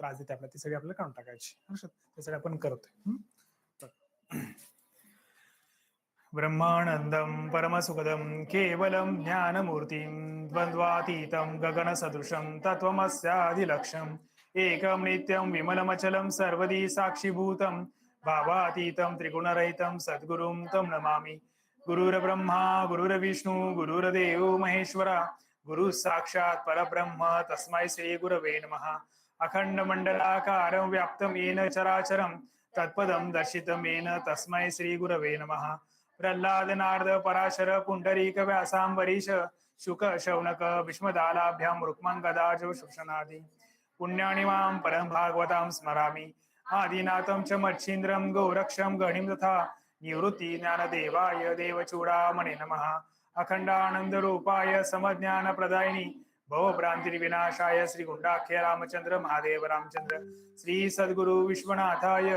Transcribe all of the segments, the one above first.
त्रास देते आपल्याला, ती सगळी आपल्याला काढून टाकायची. ते सगळं आपण करतोय. ब्रह्मानंदं परमसुखदं केवलं ज्ञानमूर्तिं द्वन्द्वातीतं गगनसदृशं तत्त्वमस्यादिलक्ष्यम् एकं नित्यं विमलमचलं सर्वदी साक्षिभूतं भावातीतं त्रिगुणरहितं सद्गुरुं तं नमामि. गुरुर्ब्रह्मा गुरुर्विष्णु गुरुर्देवो महेश्वरा गुरु साक्षात् परब्रह्म तस्मै श्री गुरवे नमः. अखंडमंडलाकारं व्याप्तं येन चराचरं तत्पदं दर्शितं येन तस्मै श्री गुरवे नमः. प्रल्हाद नारद पराशर पुंडरीक व्यासांबरीश शुक शौनक भीष्मदालाभ्यां रुक्मं गदाजो शुशनादि पुण्यानि मां परं भागवतां स्मरामि. आदिनाथं च मच्छिन्द्रं गोरक्षं गणिं तथा निवृत्ति ज्ञानदेवाय देवचूडामणे नमः. अखंडानंदरूपाय समज्ञानप्रदायिनि भवभ्रांतिर्विनाशाय श्री गुंडाख्य रामचंद्र महादेव रामचंद्र श्री सद्गुरु विश्वनाथाय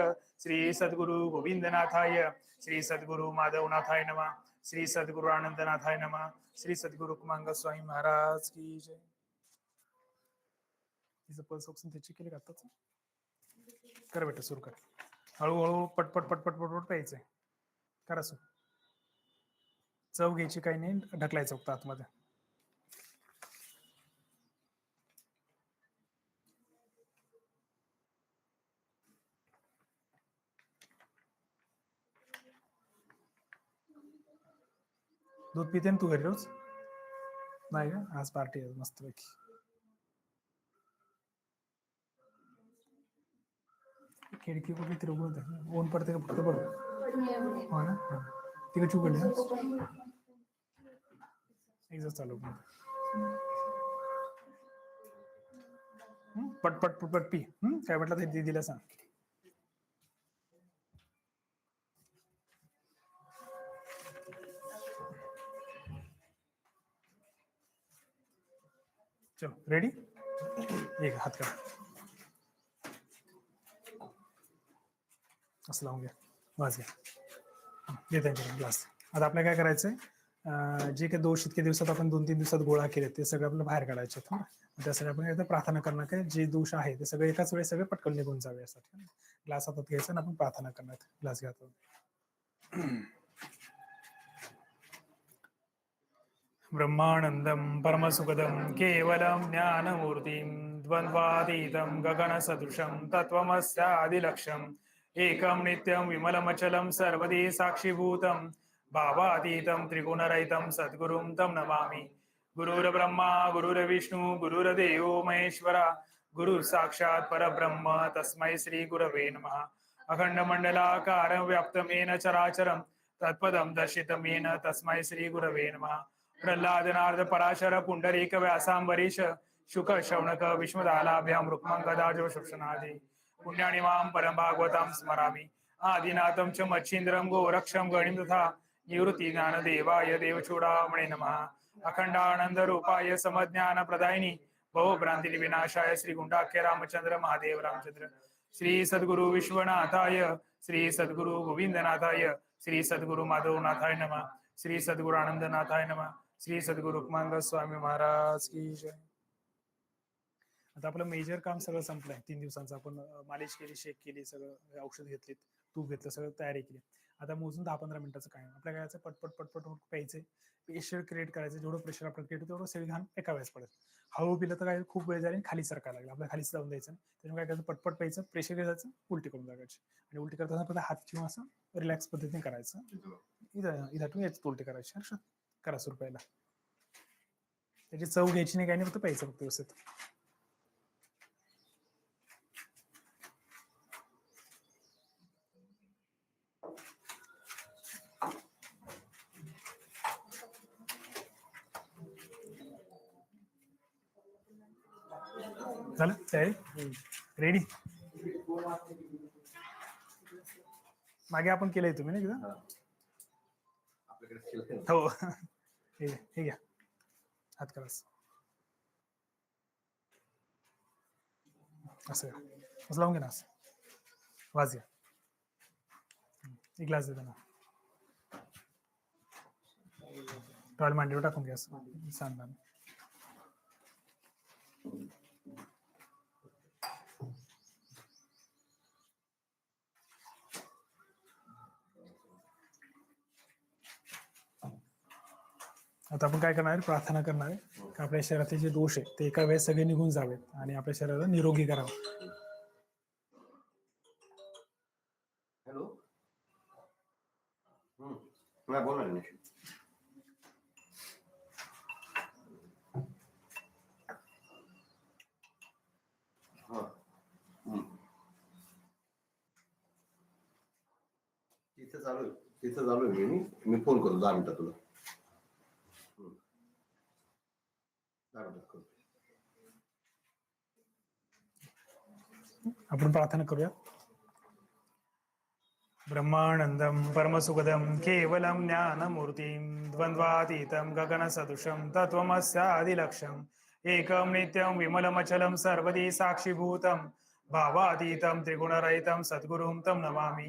श्री सद्गुरु गोविंदनाथाय श्री सद्गुरु माधवनाथाय नमः. श्री सद्गुरु आनंदनाथाय नमः. श्री सद्गुरु कुमांग स्वामी महाराज की जय. तिचं पल्स ऑक्सिजन त्याची केली का आताच? कर बेटा, सुरू कर. हळूहळू पटपट पटपट पटपट प्यायचंय. करा सुरू. चव घ्यायची काही नाही, ढकलायचं फक्त आतमध्ये. दूध पिते ना तू घरी रोज? नाही का? आज पार्टी आहे मस्तपैकी. खिडकी कुठे तिरगुण ऊन पडते का फक्त बघ. हो ना, तिकडे चुकली ना एक चालू. पटपट पटपट पी. काय म्हटलं ते दीदीला सांग. चलो रेडी. एक हात करा असं लावून घ्या. वाज घ्या. घे त्यांच्याकडे ग्लास. आता आपल्याला काय करायचंय, जे काही दोष इतके दिवसात आपण 2-3 दिवसात गोळा केले ते सगळं आपल्याला बाहेर काढायचे. त्यासाठी आपण एकदा प्रार्थना करणार काय, जे दोष आहे ते सगळे एकाच वेळेस सगळे पटकन निघून जावे यासाठी ग्लास हातात घ्यायचा आणि आपण प्रार्थना करणार. ग्लास घ्या. ब्रह्मानंदं परमसुखदं केवलं ज्ञानमूर्तिं द्वन्द्वातीतं गगनसदृशं तत्त्वमस्यादिलक्ष्यम् एकं नित्यं विमलमचलं सर्वदी साक्षिभूतं भावातीतं त्रिगुणरहितं सद्गुरुं तं नमामि. गुरुर्ब्रह्मा गुरुर्विष्णु गुरुर्देवो महेश्वरा गुरु साक्षात् परब्रह्म तस्मै श्री गुरवे नमः. अखंडमंडलाकारं व्याप्तं येन चराचरं तत्पदं दर्शितं येन तस्मै श्री गुरवे नमः. प्रल्हाद नारद पराशर पुंडरीक व्यासांबरीश शुक शौनक भीष्मदालाभ्यां रुक्मं गदाजो शुशनादि पुण्यानि मां परं भागवतां स्मरामि. आदिनाथं च मच्छिन्द्रं गोरक्षं गणिं तथा निवृत्ति ज्ञानदेवाय देवचूडामणे नमः. अखंडानंदरूपाय समज्ञानप्रदायिनि भवभ्रांतिर्विनाशाय श्री गुंडाख्य रामचंद्र महादेव रामचंद्र श्री सद्गुरु विश्वनाथाय श्री सद्गुरु गोविंदनाथाय श्री सद्गुरु माधवनाथाय नमः. श्री सद्गुरु आनंदनाथाय नमः. श्री सद्गुरु कुमांग स्वामी महाराज की जय. आता आपलं मेजर काम सगळं संपलंय. 3 दिवसांचं आपण मालिश केली, शेक केली, सगळं औषध घेतलीत, तूप घेतलं, सगळं तयारी केली. आता मोजून 10-15 मिनिटाचं काय आपल्या काय पटपट पटपट प्यायचे. प्रेशर क्रिएट करायचं. जेवढं प्रेशर आपण क्रिएट तेवढं सगळी घाण एका वेळेस पडेल. हळू पिलं तर काय खूप वेळ जाईल, खाली सरकायला लागलं, आपल्या खालीच लावून द्यायचं. त्याच्यामुळे काय करायचं, पटपट प्यायचं, प्रेशर घ्यायचं, उलटी करून टाकायची. आणि उलटी करताना पण हात किंवा असं रिलॅक्स पद्धतीने करायचं. इथं याच उलटी करायची. हर्षद करा सुरू पहिला. त्याची चव घ्यायची नाही, काही नाही, फक्त प्यायचं फक्त व्यवस्थित. झालं तयारी रेडी. मागे आपण केलंय तुम्ही ना तिथं. हो हे घ्या हात करा असं लावून घ्या ना. असं वाज घ्या. एक ग्लास देता ना. टॉयल मांडीवर टाकून घ्या असं सांगा. आता आपण काय करणार आहे, प्रार्थना करणार आहे की आपल्या शरीरातले जे दोष आहे ते एका वेळेस सगळे निघून जावेत आणि आपल्या शरीराला निरोगी करावं. हॅलो. नाही बोला ना. तिथं चालू आहे मी फोन करतो 10 मिनिटात तुला. 10 मिनिटात करतो. आपण प्रार्थना करूया. ब्रह्मानंदं परमसुखदं केवलं ज्ञानमूर्तिं द्वन्द्वातीतं गगनसदृशं तत्त्वमस्यादिलक्ष्यम् एकं नित्यं विमलमचलं सर्वदी साक्षिभूतं भावातीतं त्रिगुणरहितं सद्गुरुं तं नमामि.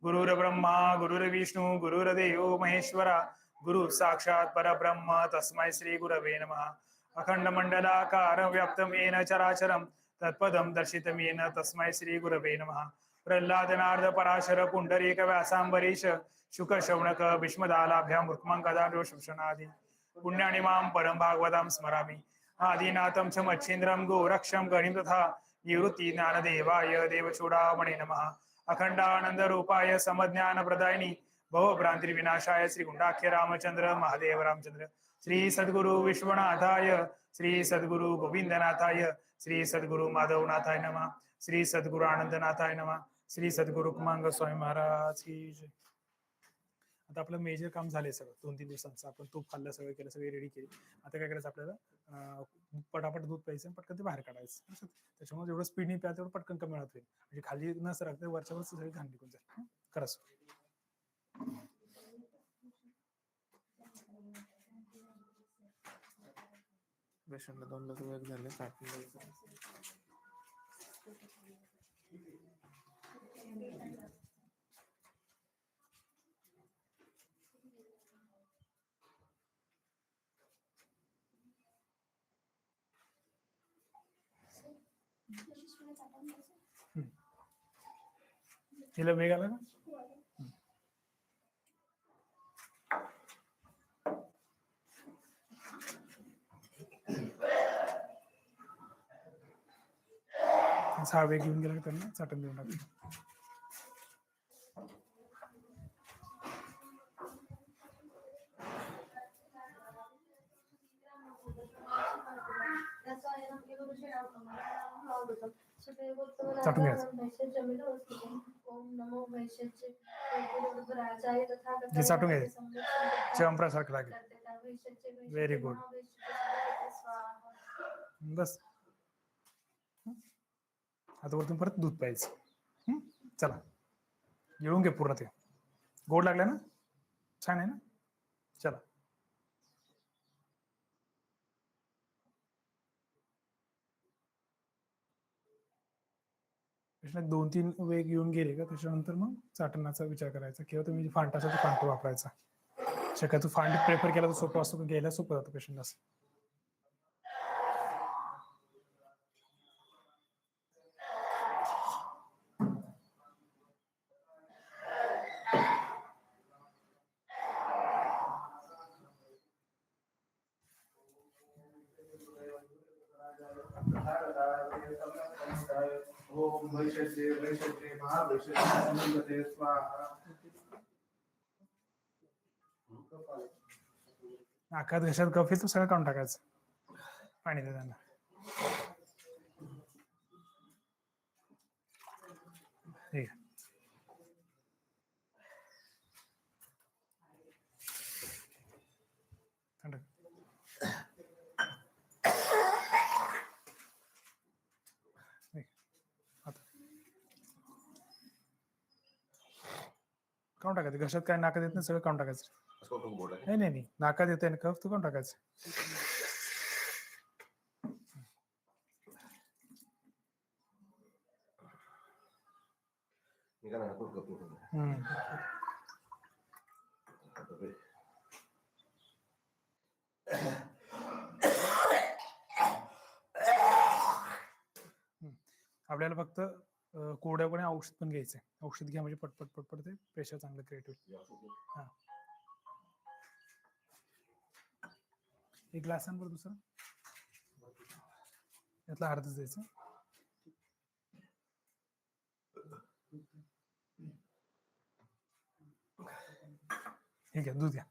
गुरुर्ब्रह्मा गुरुर्विष्णु गुरुर्देवो महेश्वरा गुरु साक्षात् परब्रह्म तस्मै श्री गुरवे नमः. अखंडमंडलाकारं व्याप्तं येन चराचरं तत्पदं दर्शितं येन तस्मै श्री गुरवे नमः. प्रल्हाद नारद पराशर पुंडरीक व्यासांबरीश शुक शौनक भीष्मदालाभ्यां रुक्मङ्गदाढ्यो शुशनादि पुण्यानि मां परं भागवतां स्मरामि. आदिनाथं च मच्छिन्द्रं गोरक्षं गणिं तथा निवृत्ति ज्ञानदेवाय देवचूडामणे नमः. अखंडानंद रूपाय समज्ञानप्रदायिनी भवभ्रांतिर्विनाशाय श्री गुंडाख्य रामचंद्र महादेव रामचंद्र श्री सद्गुरु विश्वनाथाय श्री सद्गुरु गोविंदनाथाय श्री सद्गुरु माधवनाथाय नमः. श्री सद्गुरु आनंदनाथाय नमः. श्री सद्गुरु कुमांग स्वामी महाराज की जय. आता आपलं मेजर काम झाले सगळं 2-3 दिवसांचं. आपण तूप खाल्लं, सगळं केलं, सगळी रेडी केली. आता काय करायचं आपल्याला, पटापट दूध प्यायचं, पटकन ते बाहेर काढायचं. त्याच्यामुळे जेवढं स्पीडने प्या तेवढं पटकन कमी होत होईल. म्हणजे खाली न सरकता वरच्यावर सगळी घाण निघून जाईल. खरंच पेशंटला 2 लस वेग झाले 60 तिला वेग आला ना. हा वेग घेऊन गेला त्यांना चाटून देऊन टाकलं. चाटून घ्यायचं. जे चाटून घ्यायचं चमप्रासारखं लागेल. Very good. बस आता वरतून परत दूध प्यायचं. चला गिळून घे पूर्ण. ते गोड लागलं ना, छान आहे ना. चला पेशंट 2-3 वेग येऊन गेले का त्याच्यानंतर मग चाटणाचा विचार करायचा किंवा तुम्ही फांटाचा फांट वापरायचा. शक्यतो फांट प्रेफर केला तर सोपं असतो, घ्यायला सोपं जातं पेशंट. असं ओम वैशज्ये वैशज्ये महावैशज्ये स्वाहा. नाकात घशात कफ येतो, सगळं काढून टाकायचं. पाणी दे त्यांना. ठीक आहे. थंड काढून टाकायचं. घशात काय नाकात येत नाही, सगळं काढून टाकायचं. नाही नाकात येते कफ, तू काढून टाकायचं. आपल्याला फक्त कोरड्यापणे औषध पण घ्यायचंय. औषध घ्या म्हणजे पटपट पटपट ते प्रेशर चांगलं क्रिएट होईल. हा एक ग्लास आण बरं दुसरं. यातला अर्धच द्यायचं. हे घ्या दूध घ्या.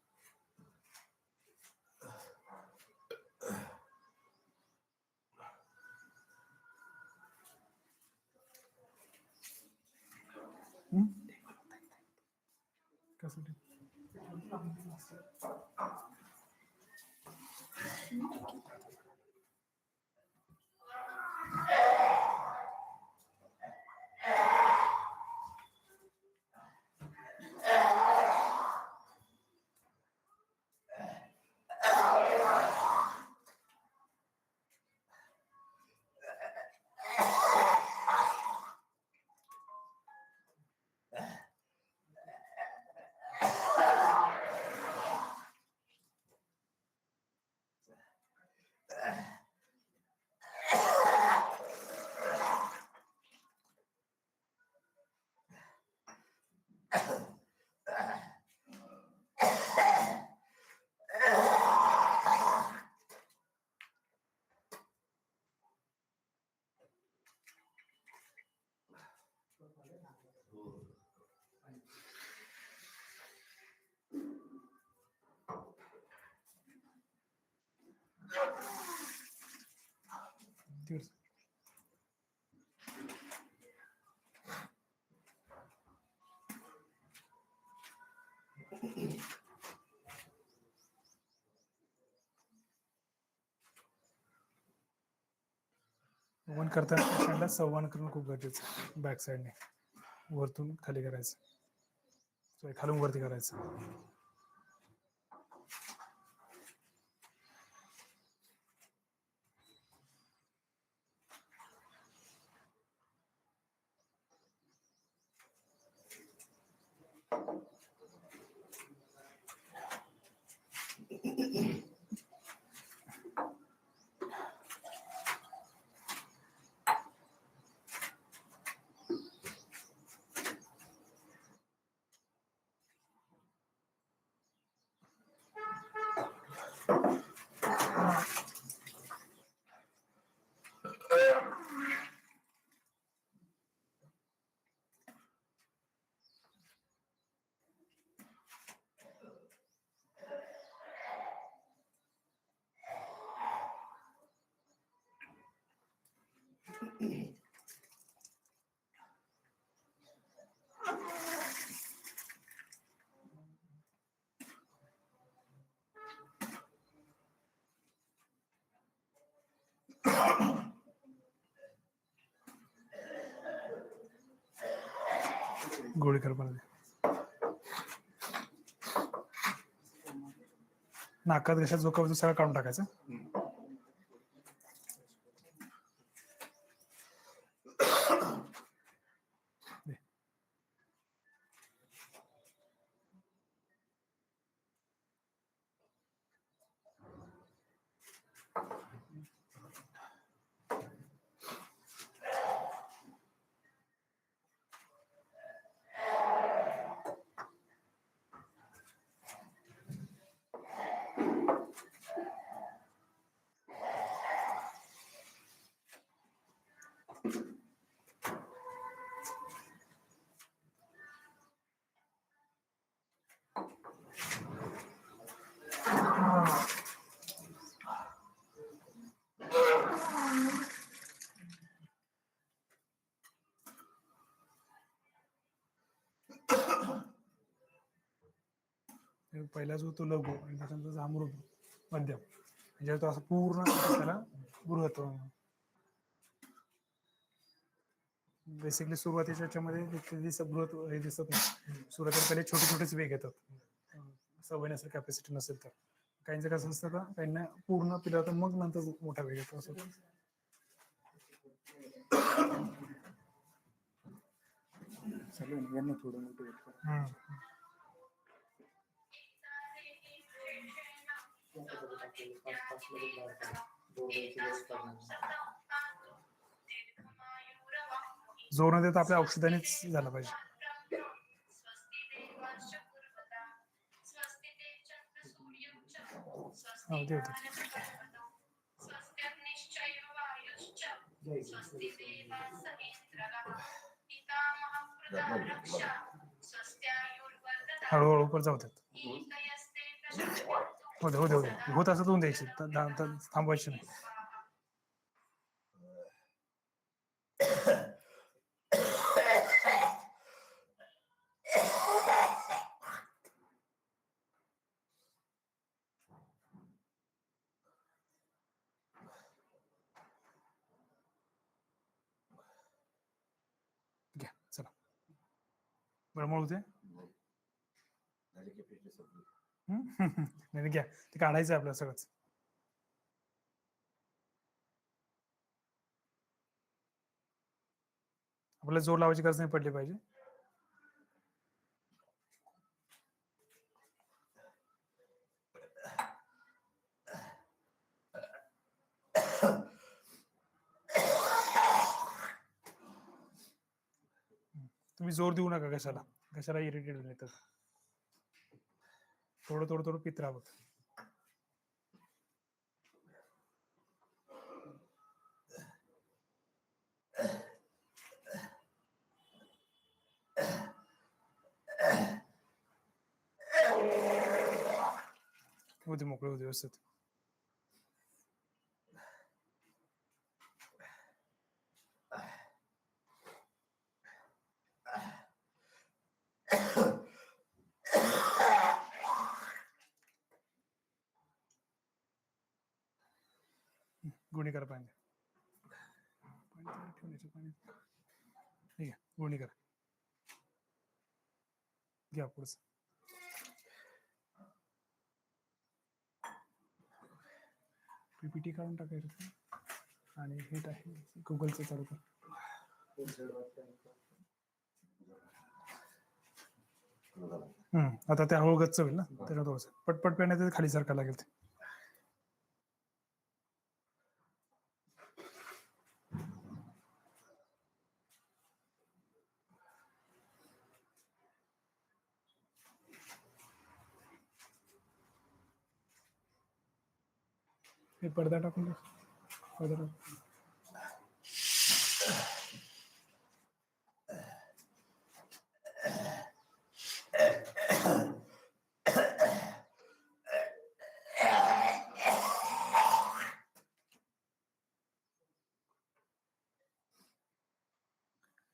कसं ते? दीड. वन करताना पेशंटला संवान करणं खूप गरजेचं आहे. बॅक साईडने वरतून खाली करायचं, सॉरी खालून वरती करायचं. गोळी कर मला. नाकात घशात जो कवच सगळं काढून टाकायचं. पहिला जो तो लघु आणि त्याच्यानंतर हा मृदू मध्यम, म्हणजे तो असं पूर्ण त्याला बृहत. बेसिकली सुरुवातीच्या याच्यामध्ये बृहत हे दिसत नाही. सुरुवातीला पहिले छोटे छोटेच वेग येतात सवय नसेल, कॅपॅसिटी नसेल तर. काहींचं कसं असतं का, काहींना पूर्ण पिलं तर मग नंतर मोठा वेग येतो असं. थोडं मोठं जोर न देता आपल्या औषधानेच झालं पाहिजे. हो ते होतं. स्वस्ति देवाः इन्द्रः पितामहः प्रजारक्षा स्वस्त्यायुर्वर्धते हळूहळू पर जाऊ देत. ईकयस्ते हो दे हो दे हो दे. होत असं होऊन द्यायची थांबवायची नाही. घ्या चला बरं मग होते. झाली की पेटी संपली. नाही घ्या ते काढायचं आहे आपल्याला सगळंच. आपल्याला जोर लावायची गरज नाही पडली पाहिजे. तुम्ही जोर देऊ नका कशाला. कशाला इरिटेट होईल तर थोडं थोडं थोडं पित राहावं. होते मोकळे होते व्यवस्थित. गुणी करा पाहिजे. ठेवण्याचं पाणी ठीक आहे. गुणी करा. घ्या पुढचं. पीपीटी काढून टाकायचं आणि हे आहे गुगलचं चालू कर. आता त्या हळू गच्च होईल ना त्याच्या थोडंसं पटपट पेण्यात खाली सारखा लागेल ते. हे पडदा टाकून दे. पडदा टाक.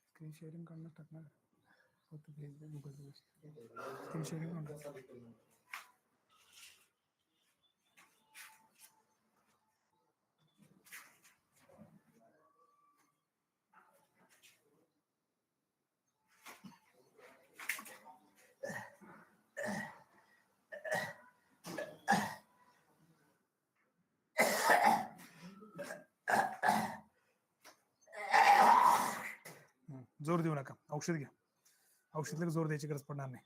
स्क्रीन शेअरिंग काढून टाकणार फक्त गुगल स्क्रीन शेअरिंग काढून. जोर देऊ नका. औषध घ्या. औषधला जोर द्यायची गरज पडणार नाही.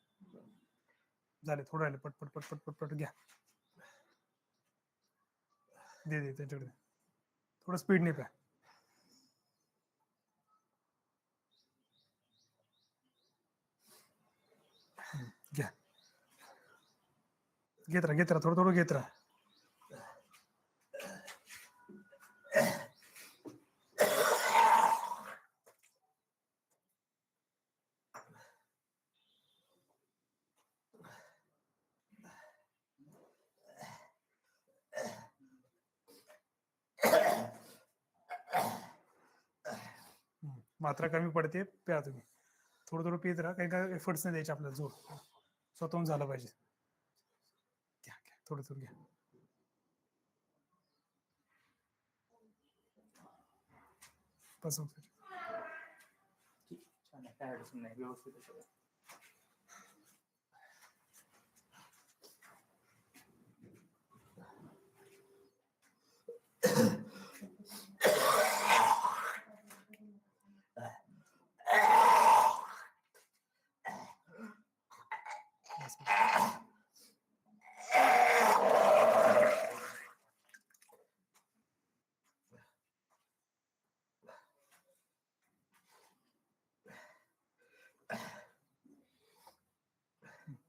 झाले थोडं राहिले. पटपट पटपट पटपट घ्या. दे दे त्यांच्याकडे. थोडं स्पीडने प्या. घ्या. घेत राहा थोडं थोडं घेत राहा. मात्रा कमी पडते प्या तुम्ही. थोडं थोडं पित राहा. काही काय एफर्ट्स नाही द्यायचे आपल्याला. जोर स्वतःहून झाला पाहिजे. घ्या घ्या थोडं थोडं घ्या. बस छान आहे. काय अडचण नाही. व्यवस्थित आहे सगळं.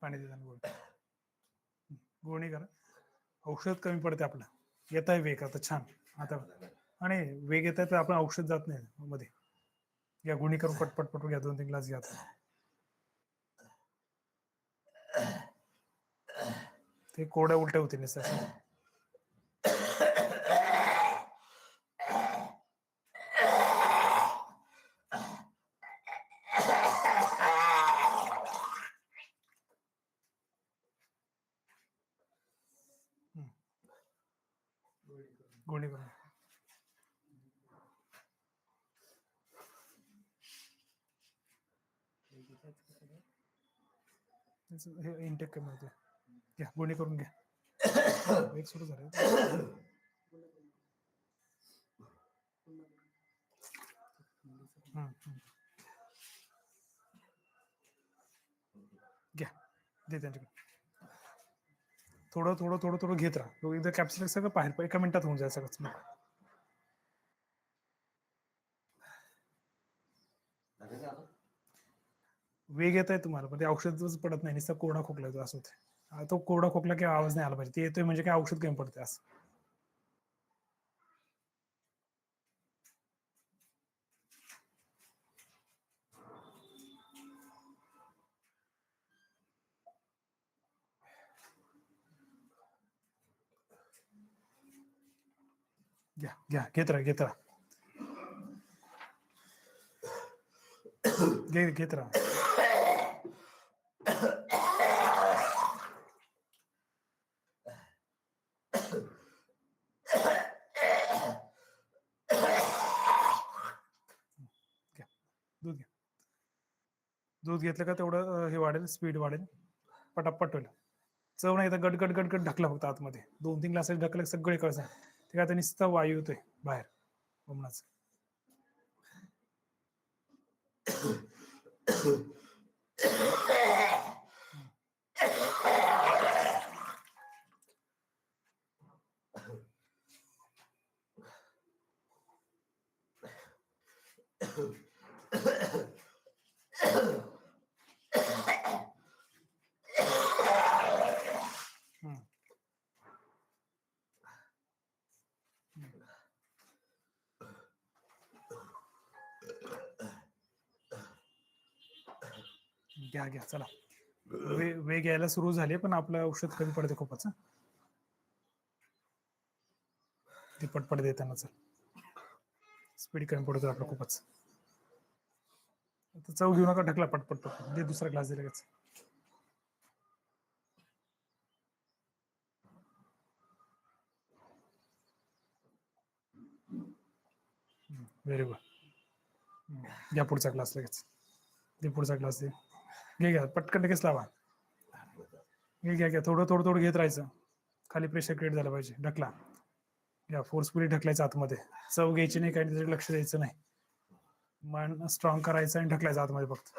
पाणी देताना गोळणी करा. औषध कमी पडते आपलं. येत आहे वेग आता छान. आता आणि वेग येत आहे तर आपण औषध जात नाही मध्ये. घ्या गुणी करून पटपट पटपट घ्या, 2-3 ग्लास घ्या. ते कोरड्या उलट्या होते निसर्ग. गुणी करून हे इंटेक कमी होते. घ्या गुणी करून घ्या. वेग सुरू झाले. घ्या दे त्यांच्याकडे. थोडं थोडं थोडं थोडं घेत राहा. एकदा कॅप्सूल सगळं बाहेर 1 मिनिटात होऊन जाईल सगळंच. झालं का आता? वेग येत आहे तुम्हाला पण ते औषधच पडत नाही, नुसता कोरडा खोकला येतो असं होते. तो कोरडा खोकला किंवा आवाज नाही आला पाहिजे, ते येतोय म्हणजे काय औषध कमी पडते असं. घ्या घ्या घेत राहा घेत राहा. घेत राहा. दूध घ्या. दूध घेतलं का तेवढं हे वाढेल, स्पीड वाढेल, पटापट होईल. चव नाही तर गटगट गटगट ढकला फक्त आतमध्ये. 2-3 ग्लास ढकले सगळे कळस आहे ते काय नुसता वायू येतोय बाहेर वमनाचा. घ्या घ्या चला. वेग यायला सुरू झाले पण आपलं औषध कमी पडते खूपच. ती पटपट देताना चल स्पीड कमी पडतो आपलं खूपच. आता चव घेऊ नका, ढकला पटपट पटपट. दे दुसरा ग्लास दे लगेच. Very good. घ्या पुढचा ग्लास लगेच. दे पुढचा ग्लास दे. घ्या पटकन लगेच लावा. घ्या थोडं थोडं थोडं घेत राहायचं. खाली प्रेशर क्रिएट झालं पाहिजे. ढकला. घ्या फोर्सफुली ढकलायचं आतमध्ये. चव घ्यायची नाही, काही त्याच्याकडे लक्ष द्यायचं नाही. मन स्ट्रॉंग करायचं आणि ढकलायचं आतमध्ये फक्त.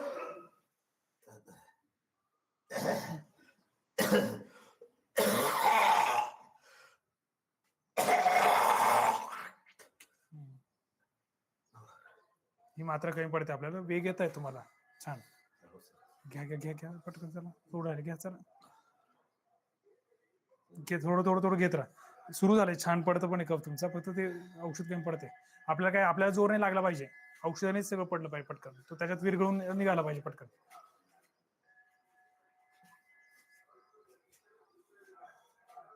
ही मात्रा कमी पडते आपल्याला. वेग येत आहे तुम्हाला छान. घ्या घ्या घ्या घ्या पटकन चला. थोडं घ्या चला. घे थोडं थोडं थोडं घेत राहा. सुरू झालंय छान पडतं पण कप तुमचा, फक्त ते औषध कमी पडते. आपल्याला काय आपल्याला जोर नाही लागला पाहिजे, औषधानेच सगळं पडलं पाहिजे पटकन. तो त्याच्यात विरघळून निघाला पाहिजे पटकन.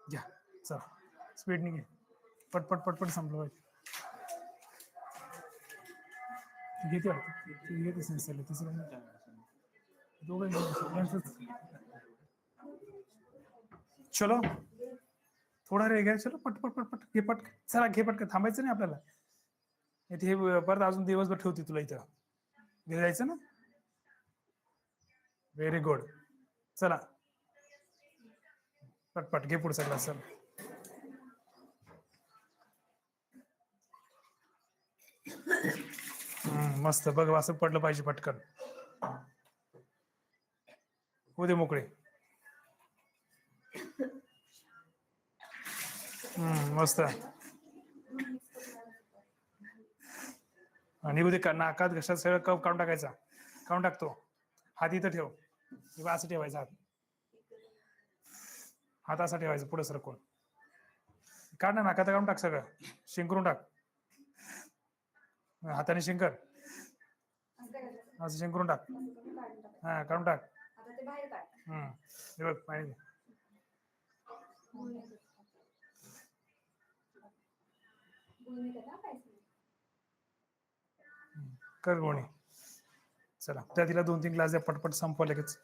घ्या चला स्पीड घे. पटपट पटपट संपलं पाहिजे. घेते घेतेच नाही तिसरं दोघं. चलो थोडा रे घ्या. चलो पटपट पटपट घे पटकन. चला घे पटकन. थांबायचं नाही आपल्याला. इथे हे परत अजून दिवसभर ठेवते तुला इथं. घे जायचं ना. Very good. चला पटपट घे पुढचा ग्लास. चल मस्त बघ असं पडलं पाहिजे पटकन. हो दे मोकळे. मस्त. आणि उद्या नाकात घशात सगळं कप काढून टाकायचा. काढून टाकतो. हात इथं ठेव. असं ठेवायचा हात. हात असा ठेवायचा पुढे सरकून. काढ ना नाकात काढून टाक सगळं. शिंकरून टाक. हाताने शिंकर असं शिंकरून टाक. हा काढून टाक. आता ते बाहेर काढ. हे बघ पाणी दे. कर गोणी. चला त्या तिला 2-3 ग्लास द्या पटपट संपव लगेच.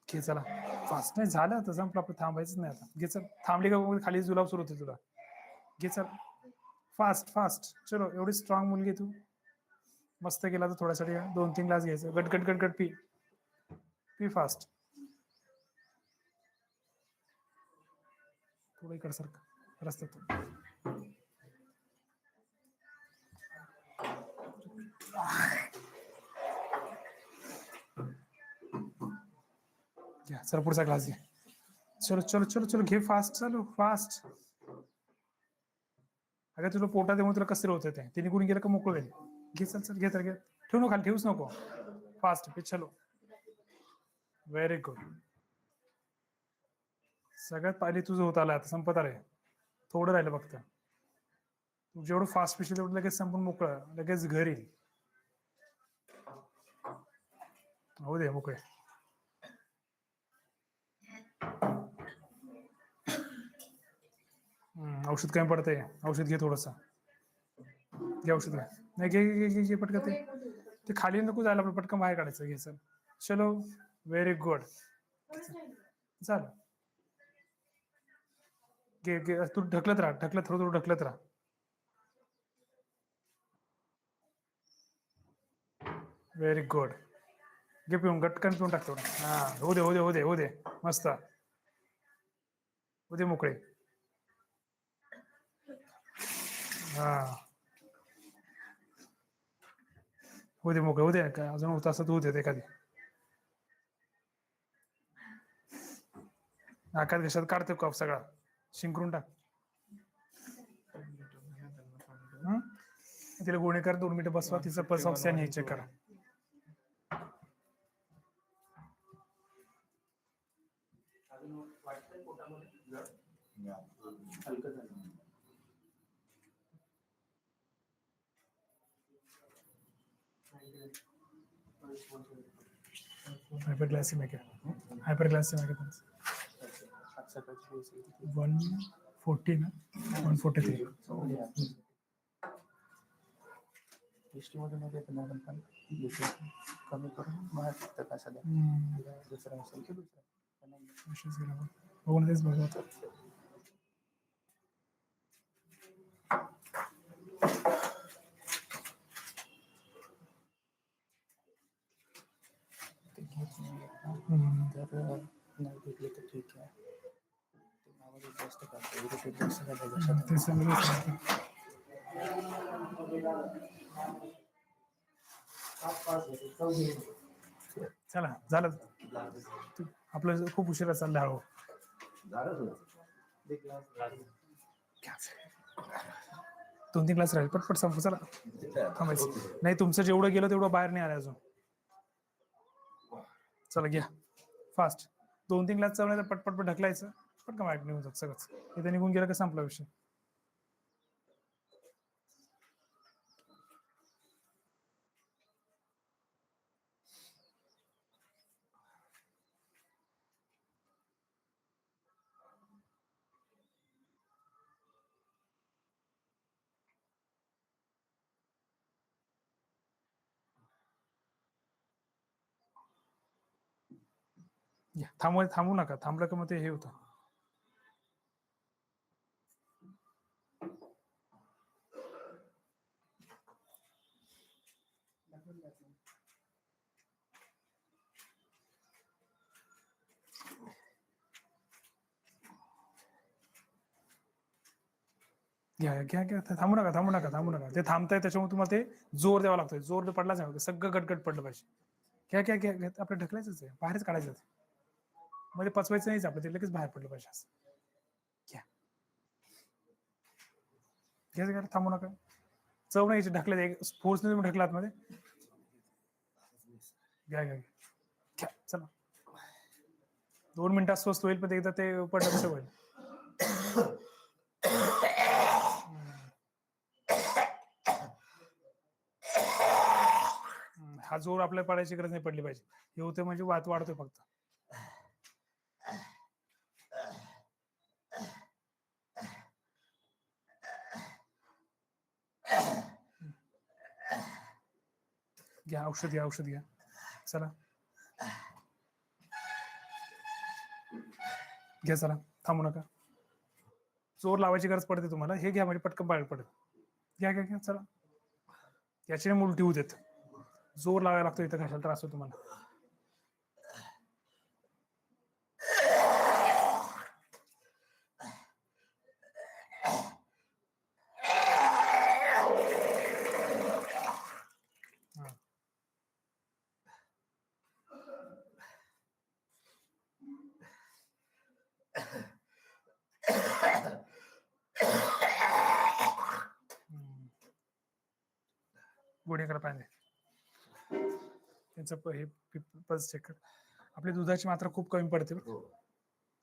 घे चला फास्ट. नाही झालं आता संपलं आपलं थांबायचं नाही आता. घे चल थांबली का मग खाली जुलाब सुरू होते तुला. घे चल फास्ट फास्ट. चलो एवढी स्ट्रॉंग मुलगी तू. मस्त गेला तर थोड्यासाठी 2-3 ग्लास घ्यायचं. गट गट गट गट पी. P fast. थोडं इकडे सारखं रस्त्यात. घ्या चल पुढचा ग्लास घे. चलो चलो चलो चलो घे फास्ट. चलो फास्ट. अगं तुला पोटात येऊन तुला कसं होतं ते निघून गेलं का मोकळं होईल. घे चल चल घे तर घे. ठेवू नको खाली ठेवूच नको. फास्ट पे चलो. Very good. सगळ्यात पहिले तुझं होत आलं आता संपत आलंय. थोडं राहिलं फक्त. तू जेवढं फास्ट पिशील तेवढं लगेच संपून मोकळं लगेच घरी. हो दे मोकळे. औषध कमी पडतंय. औषध घे थोडस. घे औषध घे. नाही घे घे घे घे पटकन ते खाली नको जायला पटकन बाहेर काढायचं. घे सर. चलो व्हेरी गुड. चाल घे घे. तू ढकलत राहा ढकलत थोडं थोडं ढकलत राहा. Very good. घे पिऊन गटकन पिऊन टाक थोडं. हा हो दे हो दे हो दे हो दे. मस्त हो दे मोकळे. हा हो दे मोकळे हो दे. काय अजून होत असं तू देत एखादी. नाकात घशात काढतो कफ सगळा. शिंकरून टाक. तिला गोळी कर 2 मिनिटं बसवा. तिचं पल्स ऑक्सिजन हे चेक करा. हायपरग्लायसेमिक आहे. हायपरग्लायसेमिक आहे. 140 ना 143. हिस्ट्रीमधून वगैरे पण आपण पण कमी करून बाहेर टाकतं का सध्या. दुसरा असेल की दुसरा. बघून तेच बघत. तर नाही भेटले तर ठीक आहे. ते नावाला जास्त करतो इरिटेट जास्त झालं. ते सगळं चला झालं. आपलं खूप उशिरा चाललं. हळू झालं 2-3 ग्लास राहील पटपट संपू. चला थांबायचं नाही. तुमचं जेवढं गेलं तेवढं बाहेर नाही आलं अजून. चला घ्या फास्ट. 2-3 ग्लास चालवण्याचं पटपट ढकलायचं. पटकन वाईट निघून जात सगळंच. इथे निघून गेलं का संपला विषय. थांबू नका. थांबलं का मग ते हे होतं. घ्या घ्या घ्या. थांबू नका थांबू नका थांबू नका. ते थांबताय त्याच्यामुळे तुम्हाला ते जोर द्यावा लागतोय. जोर पडलाच नाही सगळं गटगट पडलं पाहिजे. घ्या घ्या घ्या घ्या. आपलं ढकलायचंच आहे. बाहेरच काढायचं. मध्ये पचवायचं नाहीच आपलं. ते लगेच बाहेर पडलं पाहिजे असं. घ्या घ्या घ्या. थांबू नका. चव नाही ढकले फोर्सने तुम्ही ढकलात मध्ये. घ्या घ्या घ्या. चला 2 मिनिटात स्वस्त होईल. पण एकदा ते पडलं कसं होईल. हा जोर आपल्याला पडायची गरज नाही पडली पाहिजे. हे होते म्हणजे वात वाढतोय फक्त. घ्या औषध घ्या, औषध घ्या. चला घ्या, चला थांबू नका. जोर लावायची गरज पडते तुम्हाला, हे घ्या म्हणजे पटकन बाहेर पडेल. घ्या घ्या घ्या, चला. याच्याने उलटी होऊ देत. जोर लावायला लागतो इथं, कशाला त्रास होतो तुम्हाला. गोळीकडे पाहिजे त्यांचं हे पल्स चेक कर. आपली दुधाची मात्रा खूप कमी पडते. हो.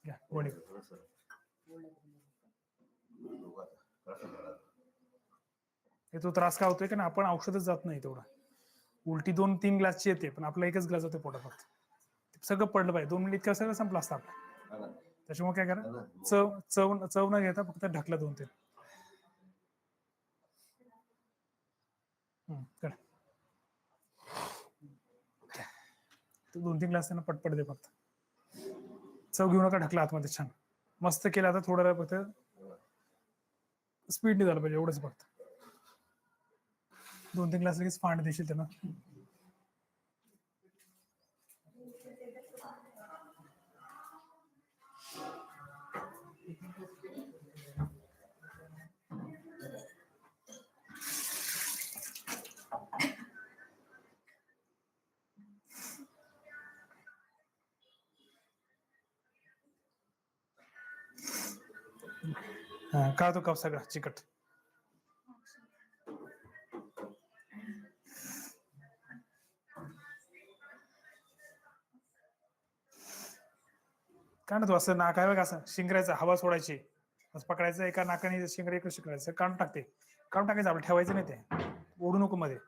घ्या गोळी. थोडंसं. थोडंसं बघा. हे तो त्रास का होतोय, कारण आपण औषधच जात नाही तेवढा. उलटी 2-3 ग्लासची येते, पण आपला एकच ग्लास होते पोटात फक्त. सगळं पडलं पाहिजे. 2 मिनिट इतकं सगळं संपलं असतं आपलं. हा ना. त्याच्यामुळे काय करा, चव न घेता फक्त ढकला 2-3. कर. 2-3 ग्लास त्यांना पटपट दे फक्त. चव घेऊ नका, ढकला आतमध्ये. छान मस्त केलं. आता थोडं फक्त स्पीडने झालं पाहिजे, एवढंच फक्त. 2-3 ग्लास लगेच फांड देशील त्यांना. हा, का तो कप सगळा चिकट. काय ना तू असं नाक आहे बघ, असं शिंगरायचं, हवा सोडायची, असं पकडायचं एका नाकाने, शिंगर इकडे शिंगरायचं, काढून टाकायचं आपलं, ठेवायचं नाही ते. ओढू नको मध्ये,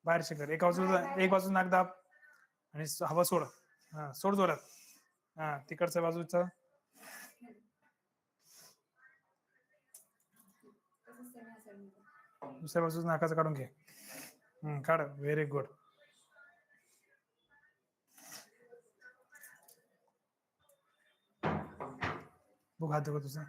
बाहेर शिंगर. एक बाजू नाक दाब आणि हवा सोड. हा, सोड जोरात. हा, तिकडच्या बाजूचा. दुसऱ्या बाजूचं नाकाचं काढून घे. काढ. Very good. बघ हात दुखत तुझा.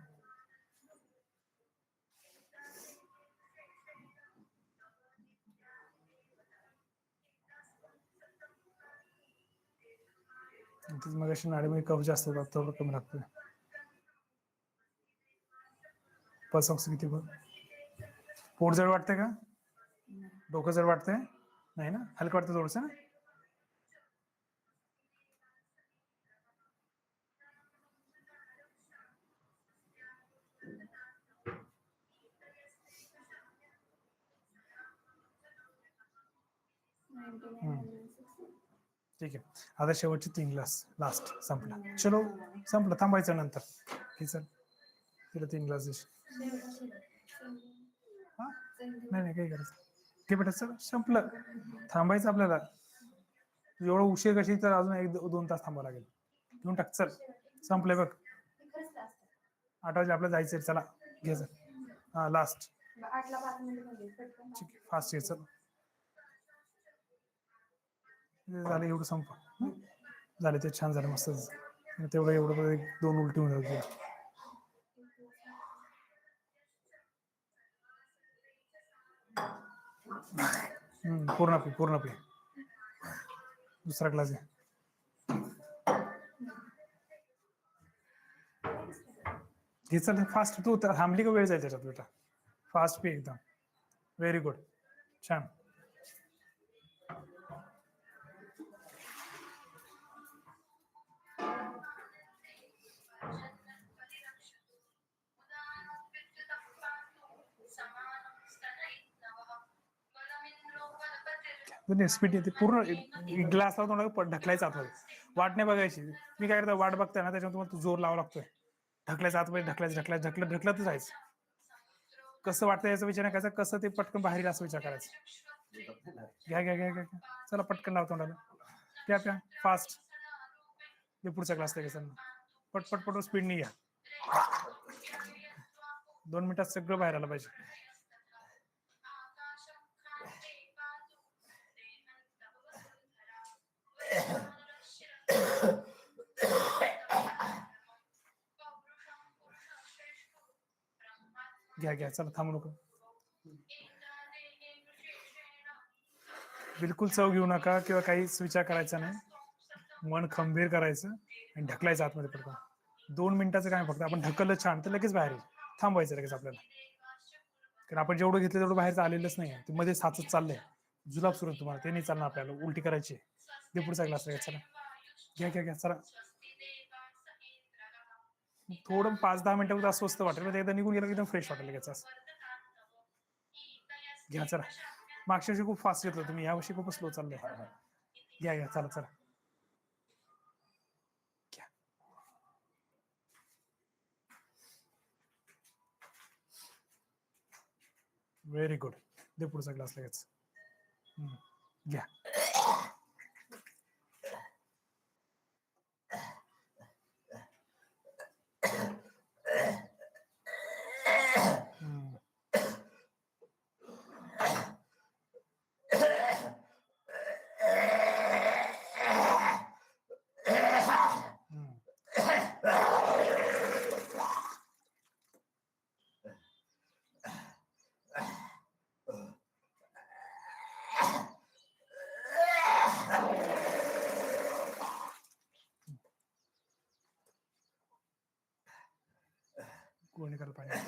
मग अशी नाडीमध्ये कफ जास्त होतात, तेवढं कमी लागतोय. पल्स ऑक्सी किती बघ. पोट जड वाटतंय का? डोकं जड वाटतंय? नाही ना, हलकं वाटतं थोडंसं ना. ठीक आहे. आता शेवटचे 3 ग्लास, लास्ट संपला. चलो संपलं, थांबायचं नंतर. हे चल, तिला 3 ग्लास देशील. हा, नाही काही करायचं. घे बेटा, चल संपलं. थांबायचं आपल्याला. एवढं उशीर कशी, तर अजून 1-2 तास थांबावं लागेल. घेऊन टाक, चल संपलंय बघ. 8 वाजे आपल्याला जायचंय. चला घ्यायचं. हा, लास्ट. ठीक आहे, फास्ट घे. चल झालं, एवढं संप झालं. ते छान झालं, मस्त. तेवढं एवढं 2 उलटी होऊन जाईल. पूर्ण पी. दुसरा ग्लास घे. घे, चल फास्ट. तू थांबली का वेळ जाईल त्याच्यात बेटा. फास्ट पी एकदम. व्हेरी गुड, छान. स्पीड येते पूर्ण. ग्लास लावून ढकलायचं आतमध्ये. वाट नाही बघायची. मी काय करतो, वाट बघताय ना, त्याच्यामुळे तुम्हाला जोर लावा लागतोय. ढकलायचं आतमध्ये, ढकलतच जायचं. कसं वाटतं याचा विचार नाही करायचा, कसं ते पटकन बाहेर असं विचार करायचा. घ्या घ्या घ्या घ्या घ्या. चला पटकन लाव तोंडाला. प्या प्या फास्ट. हे पुढचा क्लास लगेच पट पट पट स्पीडनी घ्या. 2 मिनिटात सगळं बाहेर आलं पाहिजे. घ्या घ्या चला थांबू नको. बिलकुल चव घेऊ नका किंवा काहीच विचार करायचा नाही. मन खंबीर करायचं आणि ढकलायचं आतमध्ये पडतो. 2 मिनिटाचं काय फक्त आपण ढकललं छान तर लगेच बाहेर येईल. थांबवायचं लगेच आपल्याला. कारण आपण जेवढं घेतलं तेवढं बाहेर आलेलंच नाही. ते मध्ये साचत चाललंय. जुलाब सुरू तुम्हाला ते नाही चालणार आपल्याला. उलटी करायची. ते पुढचा ग्लास लगेच चला. घ्या घ्या घ्या चला. थोडं 5-10 मिनिटामध्ये असं स्वस्त वाटेल. एकदा निघून गेलं की एकदम फ्रेश वाटेल लगेच असं. घ्या चला. मागच्या वर्षी खूप फास्ट घेतलं तुम्ही. यावर्षी खूप स्लो चाललंय. घ्या घ्या चला चला. घ्या. Very good. दे पुढचा ग्लास लगेच. घ्या. कोणी करायला पाहिजे.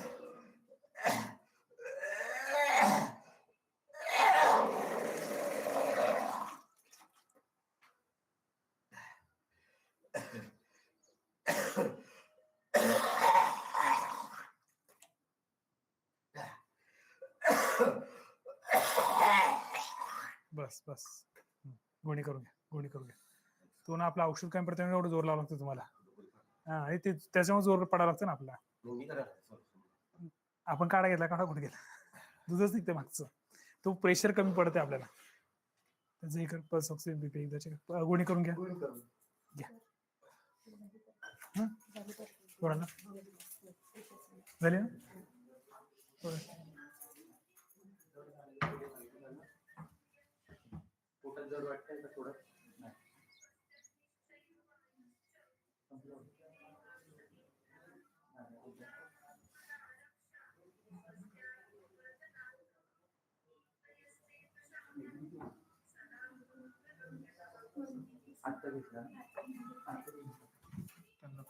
बस बस. गोणी करून घ्या. गोणी करून घ्या. तो ना आपलं औषध काय पडतं एवढं जोर लावं लागतं तुम्हाला. हा आणि ते त्याच्यामुळे जोर पडायला लागतं ना आपला. आपण काढा घेतला. काढा कुठे गेला. दुधच निघते मागचं. तो प्रेशर कमी पडते आपल्याला. त्याचं एक पल्स ऑक्सिजन बीपी एकदाची गोणी करून घ्या. घ्या. थोडा ना झाली ना. पोटात जर वाटतंय का थोडं नाही. आता घेतला. त्यांना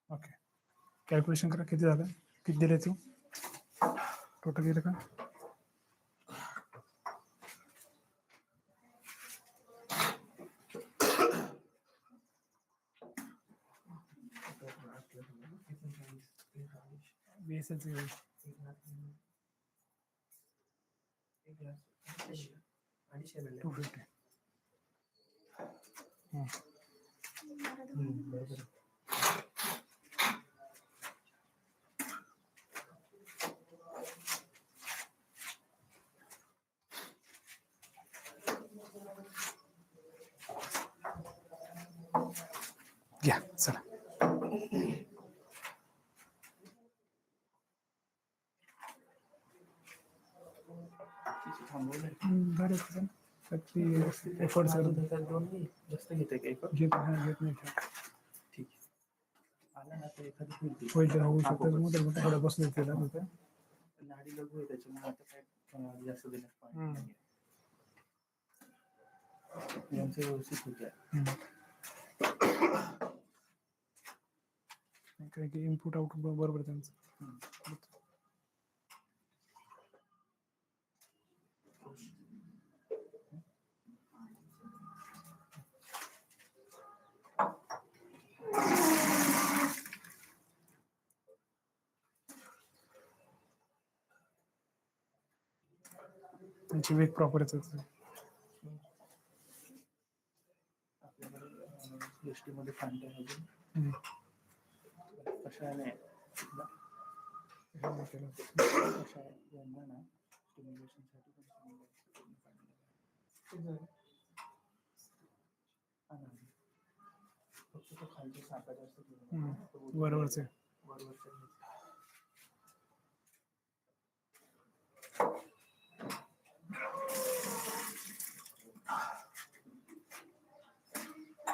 ओके. कॅल्क्युलेशन करा किती झालं. किती दिले तू टोटल गेलं का. BSL 250. बरोबर. घ्या चला. एफर्ट्स जास्त घेते का एफर्ट. घेत नाही. ठीक आहे. आला ना तर एखादी होईल होऊ शकतं. मोठ्या थोड्या बसले तिथे नाडी लघु आहे त्याच्यामुळे आता काय जास्त देण्यात पाणी यांचं व्यवस्थित होत्या. काही की इनपुट आउटपुट बरोबर त्यांचं. त्यांची वेग प्रॉपर येतात. आपल्याकडे गोष्टीमध्ये फांद्या अजून कशाने अशा यांना ना स्टिम्युलेशनसाठी पण फक्त तो खालचे साखर जास्त बरोबरच आहे. वरवरचं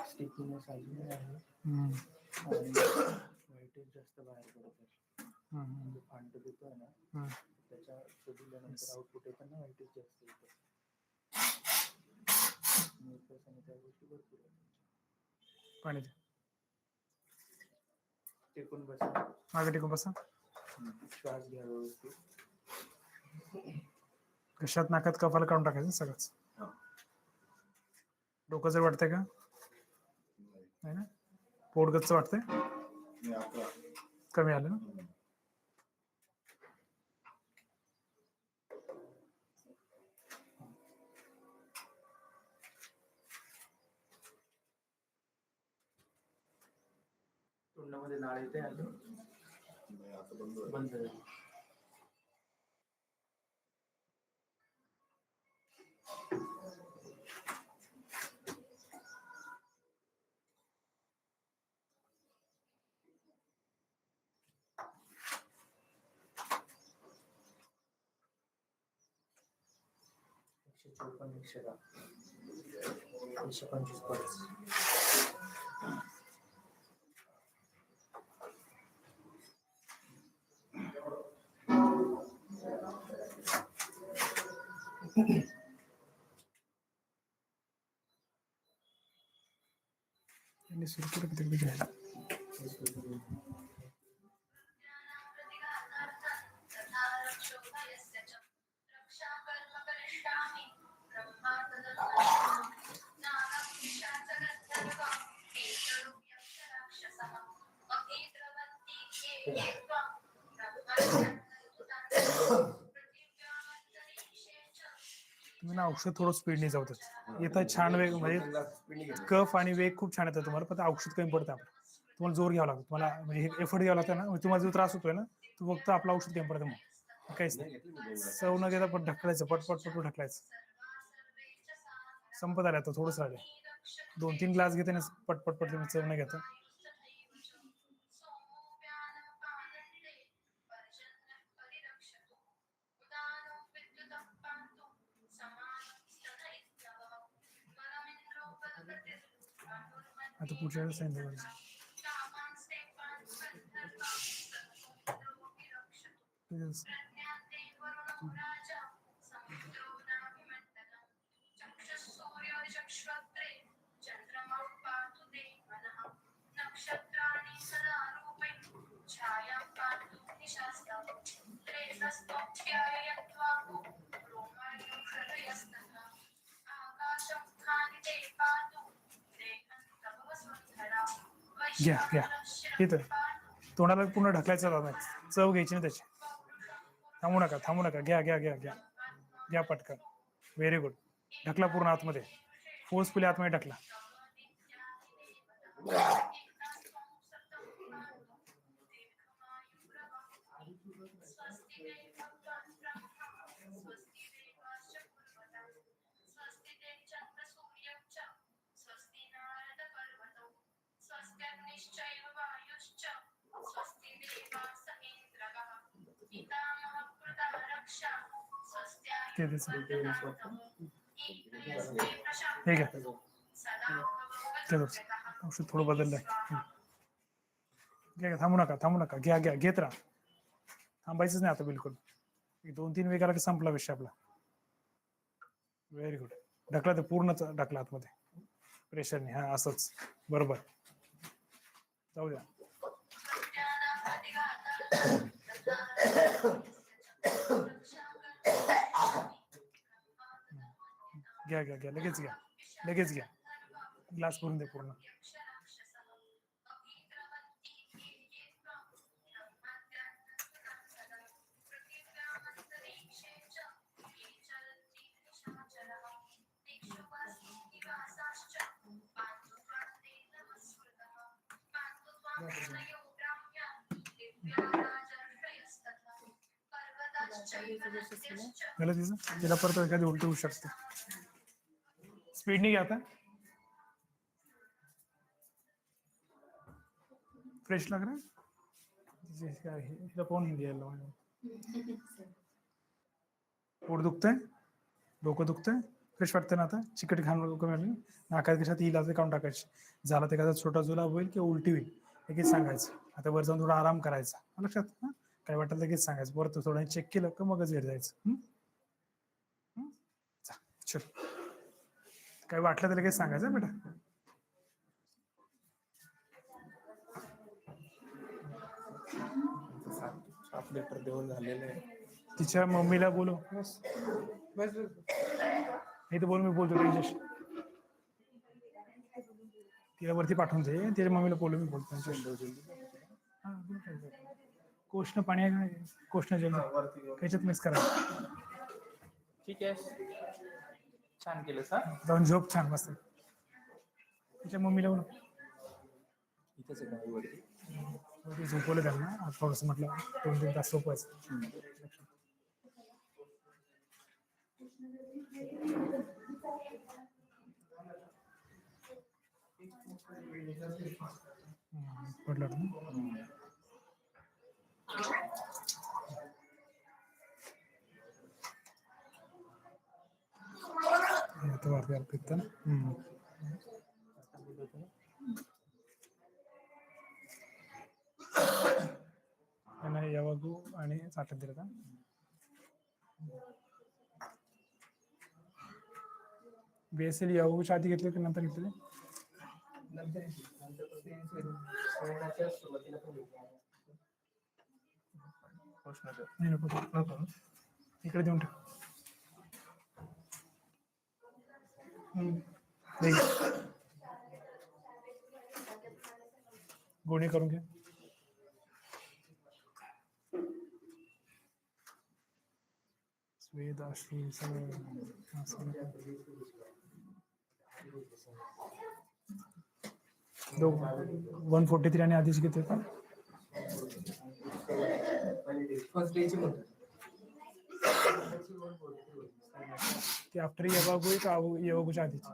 स्टिफनेस अजून आहे आणि व्हाईटेज जास्त बाहेर पडत आहे. फांट देतोय ना त्याच्या दिल्यानंतर आउटपुट येताना व्हाईटेज जास्त येतं. त्या गोष्टी भरपूर आहेत. पाणी टेकून बसा, मागे टेकून बसा. श्वास घ्या व्यवस्थित. कशात नाकात कपाला काढून टाकायचं सगळंच. डोकं जर वाटतंय का? नाही ना. पोट गच्च वाटतंय? कमी आलं ना. तोंडामध्ये लाळ येते अजून बंद झाली. चौपन्न 125 परत. आणि सुरू करू तिकडे घ्यायला. तुम्ही ना औषध थोडं स्पीडने जाऊ देत. येतं छान वेग म्हणजे कफ आणि वेग खूप छान येतं तुम्हाला, पण औषध कमी पडतं आपलं. तुम्हाला जोर घ्यावा लागतो, तुम्हाला म्हणजे एफर्ट घ्यावा लागतं ना. तुम्हाला जो त्रास होतोय ना तो फक्त आपलं औषध कमी पडतं. मग काहीच नाही. सव न घेता पण ढकलायचं, पटपट ढकलायचं. संपत आलं आता, थोडंच राहिले. 2-3 ग्लास घेते ना पटपट तुम्ही चव न घेता. आता पुढच्या वेळेस सांगितलं घ्या घ्या. इथं तोंडाला पूर्ण ढकलायचं नाही, चव घ्यायची ना त्याची. थांबू नका. घ्या घ्या घ्या घ्या घ्या पटकन. Very good. ढकला पूर्ण आतमध्ये, फोर्सफुली आतमध्ये ढकला. हे घ्या. औषध थोडं बदललंय. घ्या. थांबू नका. घ्या घेत राहा. थांबायचंच नाही आता बिलकुल. 2-3 वेग आला की संपला विषय आपला. Very good. ढकला, ते पूर्ण ढकला आतमध्ये प्रेशरने. हा असंच बरोबर. जाऊ द्या. घ्या लगेच घ्या. ग्लास भरून दे पूर्ण. झालं तिचं तिला परत एखादी उलटी होऊ शकते. स्पीडनी घ्या आता. फ्रेश लाग रहा है? हिला कोण द्यायला पोट दुखतंय, डोकं दुखतंय, फ्रेश वाटतं ना आता? चिकट घाण डोकं मिळाली नाकात कशात इलाज काढून टाकायची. झाला तर एखादा छोटा जुलाब होईल किंवा उलटी होईल लगेच सांगायचं. आता वर जाऊन थोडा आराम करायचा लक्षात. काय वाटलं लगेच सांगायचं. परत थोडं चेक केलं का मगच घरी जायचं. चल काय वाटलं तर लगेच सांगायचं बेटा. सात लिटर देऊन झालेलं आहे. तिच्या मम्मीला बोलव. बस बस. नाही तर बोल, मी बोलतो त्यांच्याशी. तिला वरती पाठवून दे. तिच्या मम्मीला बोलव, मी बोलतो त्यांच्याशी. कोष्ण पाणी आहे का? कोष्ण जल त्याच्यात मिक्स करा. ठीक आहे, छान केलं सर. जाऊन झोप छान मस्त. तिच्या मम्मीला बोलव. इथंच आहे का वरती? झोपवलं त्यांना थोडंसं, म्हटलं 2-3 तास झोपायचं. पडलं ना? आता वारती अर्पित ना. त्यांना यावागू आणि साठत दिलं का? BSL यावागूच्या आधी घेतले की नंतर घेतले? नाही नको, इकडे देऊन ठेव. गोणी करून घ्या. स्वेद अश्रू सगळं 143 आणि आधीच घेते का? ती आफ्टर येवागू का येवागूच्या आधीच?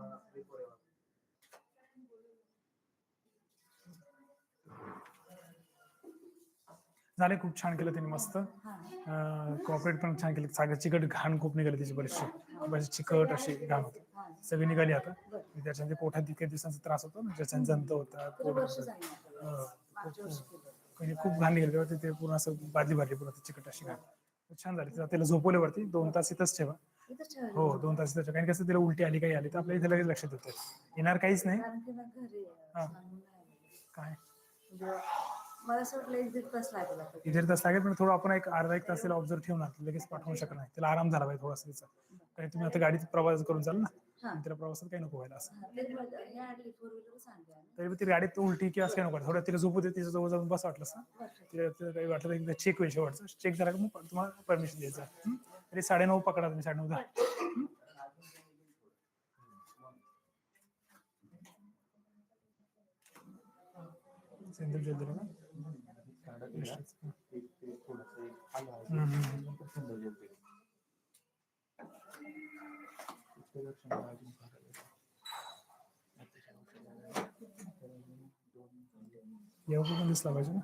झाले. खूप छान केलं त्यांनी, मस्त कॉपरेट पण छान केलं. सागर चिकट घाण खूप निघाली त्याची, बरीचशी चिकट अशी घाण होती, सगळी निघाली आता. त्याच्यामध्ये पोटात काही दिवसांचा त्रास होतो ना, ज्याच्याने जंत होता, खूप घाण निघाली तेव्हा ते पूर्ण असं बादली भरली पूर्ण चिकट अशी घाण. छान झाली. त्याला झोपवल्यावरती 2 तास इथंच ठेवा. हो 2 तास इथं. कारण कसं तिला उलटी आली काही आली तर आपल्या इथे लगेच लक्षात येतं. येणार काहीच नाही. काय मला असं वाटलं 1-1.5 तास लागला. 1.5 तास लागेल, पण थोडं आपण एक अर्धा-1 तास तिला ऑब्झर्व ठेवणार, लगेच पाठवू शकत नाही. तिला आराम झाला पाहिजे थोडासा तिचा. कारण तुम्ही आता गाडीत प्रवास करून चाल ना, तिला प्रवासात काही नको व्हायला असं. तरी ती गाडीत उलटी किंवा असं काही नको. थोडं तिला झोपू दे, तिच्या जवळ जाऊन बस वाटलं ना. तिला काही वाटलं एकदा चेक होईल शेवटचं. चेक झाला का मग तुम्हाला परमिशन द्यायचं. तरी 9:30 पकडा तुम्ही, 9:30. सेंद्रिय जल दिलं ना? येवागू पण दिसला पाहिजे ना,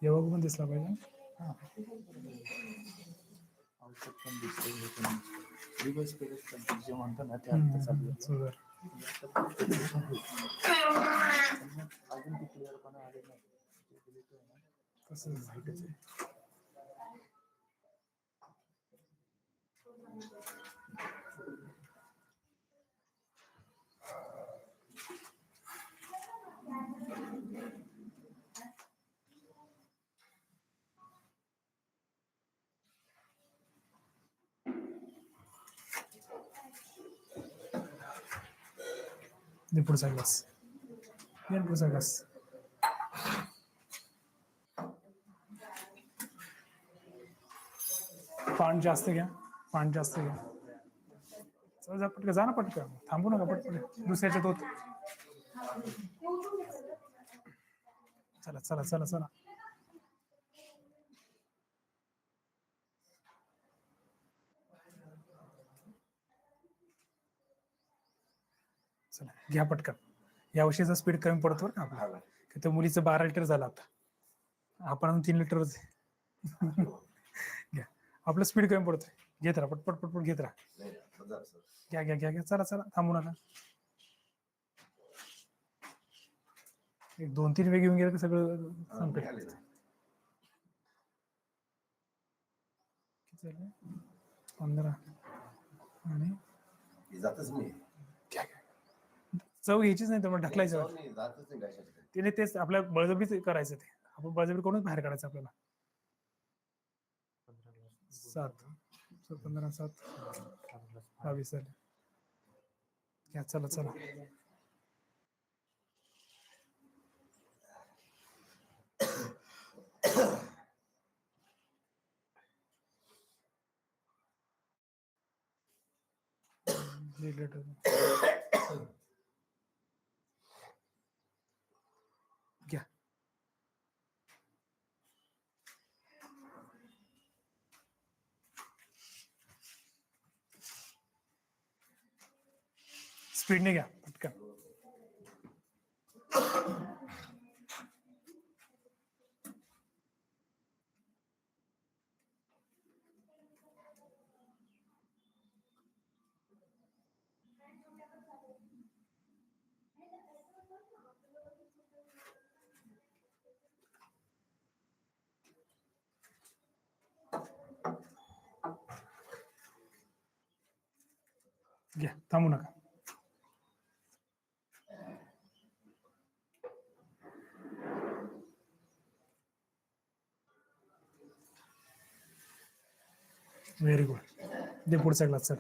येवागू पण दिसला पाहिजे. औषध पण दिसतं, दिवस केलं जे म्हणतो ना ते आता चालू आहे. अजून ती क्लिअरपणा आले नाही. तसं माहितीच आहे. पुढचा ग्लास, पुढचा ग्लास. पाणी जास्त घ्या, पाणी जास्त घ्या. चला पटकन जा ना, पटकन थांबू नका, पटकन दुसऱ्याच्यात होत. चला चला चला चला. चला घ्या पटकन. या वर्षीचा स्पीड कमी पडतो बरं का आपला. हा ना. की तर मुलीचं 12 लिटर झालं आता, आपण अजून 3 लिटरच आहे. घ्या, आपलं स्पीड कमी पडतोय. घेत राहा, पटपट पटपट घेत राहा. नाही बघा सर. घ्या घ्या घ्या घ्या, चला चला, थांबू नका. एक 2-3 वेग येऊन गेलं की सगळं संपेल. आले ना. किती झाले? 15 आणि हे जातच नाही. घ्या घ्या. चव घ्यायचीच नाही, तर मग ढकलायचं. जाऊ नाही, जातच नाही कशात. तिने तेच आपल्या बळजबरीच करायचं ते. आपण बळजबरी करूनच बाहेर काढायचं आपल्याला. 7 15 7 22 झाले. घ्या चला चला. दीड लिटर. घ्या. स्पीडने घ्या पटकन. घ्या, थांबू नका. Very good. दे पुढचा ग्लास सर.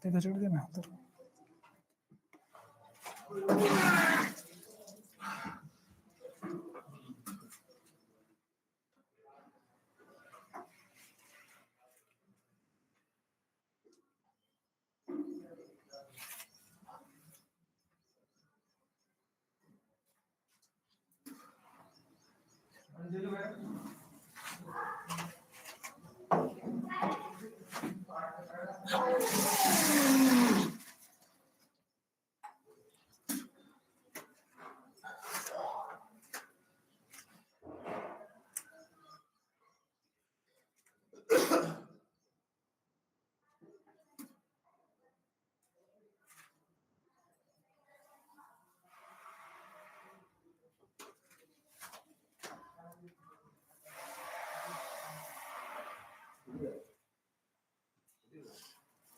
ते त्याच्याकडे दे ना तर.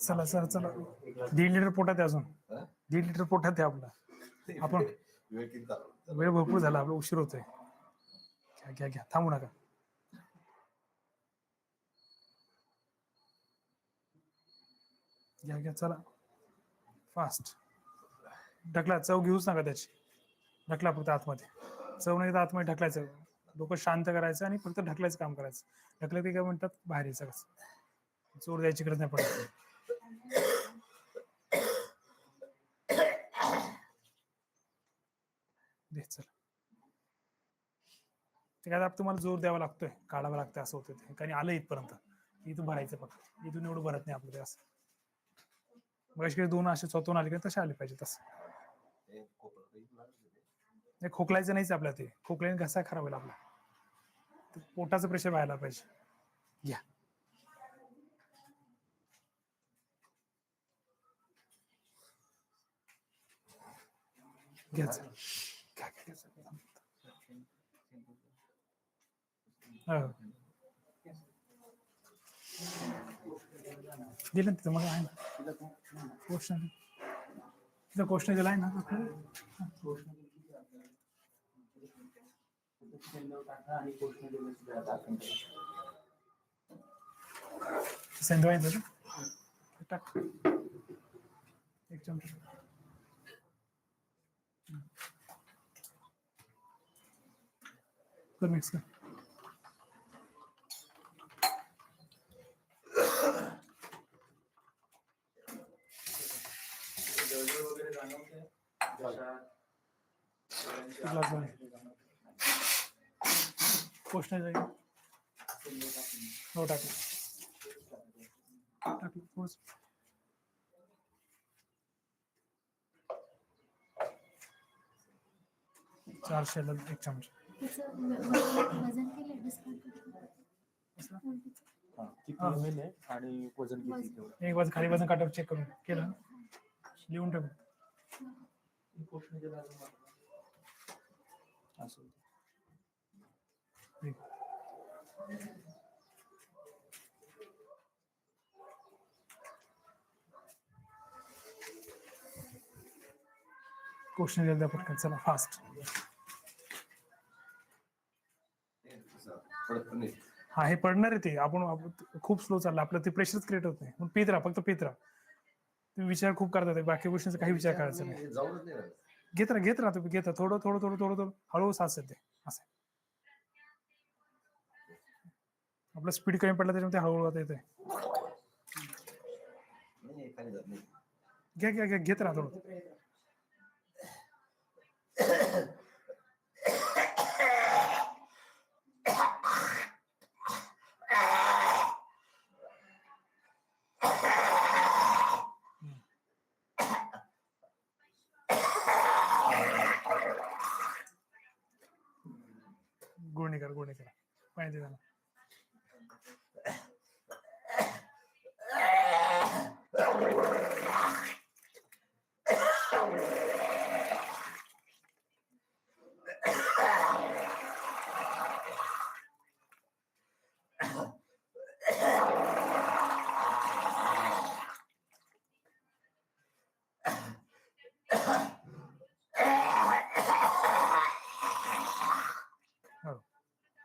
चला चला चला. 1.5 लिटर पोटात आहे अजून. हा? 1.5 लिटर पोटात आहे आपला. आपण वेळ किती झाला? वेळ भरपूर झाला, आपला उशीर होतोय. घ्या घ्या घ्या, थांबू नका. घ्या घ्या चला फास्ट. ढकला, चव घेऊच नका त्याची. ढकला फक्त आतमध्ये. चव नाही तर आतमध्ये ढकलायचं. डोकं शांत करायचं आणि फक्त ढकलायचं काम करायचं. ढकलं ते काय म्हणतात, बाहेर यायचं. कसं जोर द्यायची गरज नाही पडत. दे चला. ते काय तुम्हाला जोर द्यावा लागतोय, काढावा लागतोय, असं होतं ते. कारण आलं इथपर्यंत, इथून भरायचं फक्त. इथून एवढं भरत नाही आपलं ते. असं मग 2 असे स्वतःहून आले की तसे आले पाहिजे तसं. हे कोपरा काही लागलं नाही. नाही, खोकलायचं नाहीच आपल्या. ते खोकल्याने घसा खराब होईल आपला. ते पोटाचं प्रेशर व्हायला पाहिजे. घ्या. घ्यायचं. घ्या घ्या घ्या. हो. दिलं ना तिथं, मग आहे ना क्वेश्चन. तिथं क्वेश्चन दिला आहे ना सेंदवायचं टाक. 1 चमचा. कर मिक्स कर. क्वेश्चन हो टाकलं. टाकलं थोडंसं. चारशे एक चमचा. वजन केलं डिस्काउंट किती ml आहे आणि वजन किती तेवढं एक वजन खाली वजन काटावर चेक करून केलं लिहून ठेव. असं ठीक. क्वेश्चन द्या पटकन चला फास्ट. पडत पण नाही. हा हे पडणार आहे ते आपण खूप स्लो चाललं आपलं ते प्रेशरच क्रिएट होत नाही. पण पित राहा फक्त पित राहा. तुम्ही विचार खूप करतात बाकी गोष्टींचा काही विचार करायचा नाही. हे जाऊनच नाही राहिलं. घेत राहा तुम्ही घेता थोडं थोडं थोडं थोडं थोडं हळूहळू सास येते असं. आपलं स्पीड कमी पडलं त्याच्यामध्ये हळूहळू आता येते. नाही खाली जात नाही. घ्या घ्या घ्या घेत राहा थोडं. गुळणी करा पाणी दे त्यांना.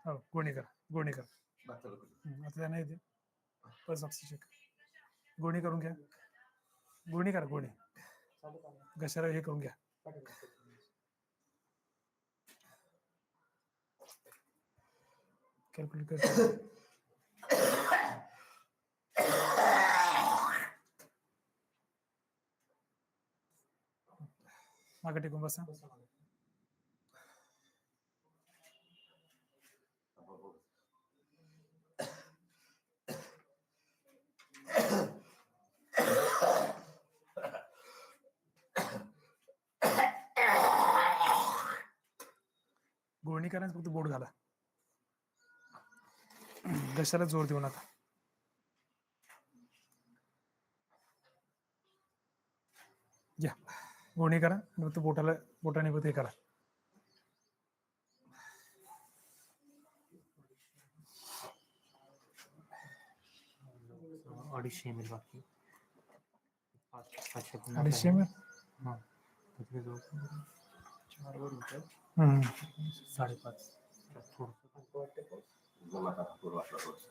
हो गुळणी करा. बाकी लोकं. आता त्यांना येते पल्स ऑक्सिजन गुळणी करून घ्या. गुळणी करा गुळणी घशाला हे करून घ्या. कॅल्क्युलेट कर. मागे टेकून बसा. गुळणी करायचं फक्त बोट घाला. घशाला जोर देऊ नका. घ्या गुळणी करा आणि फक्त बोटाने फक्त हे करा. 250 ml बाकी 250 ml. हां तिथे जो 4 वर होतं 5.5 थोडं जमा करा पूर्व वाटला थोडंसं.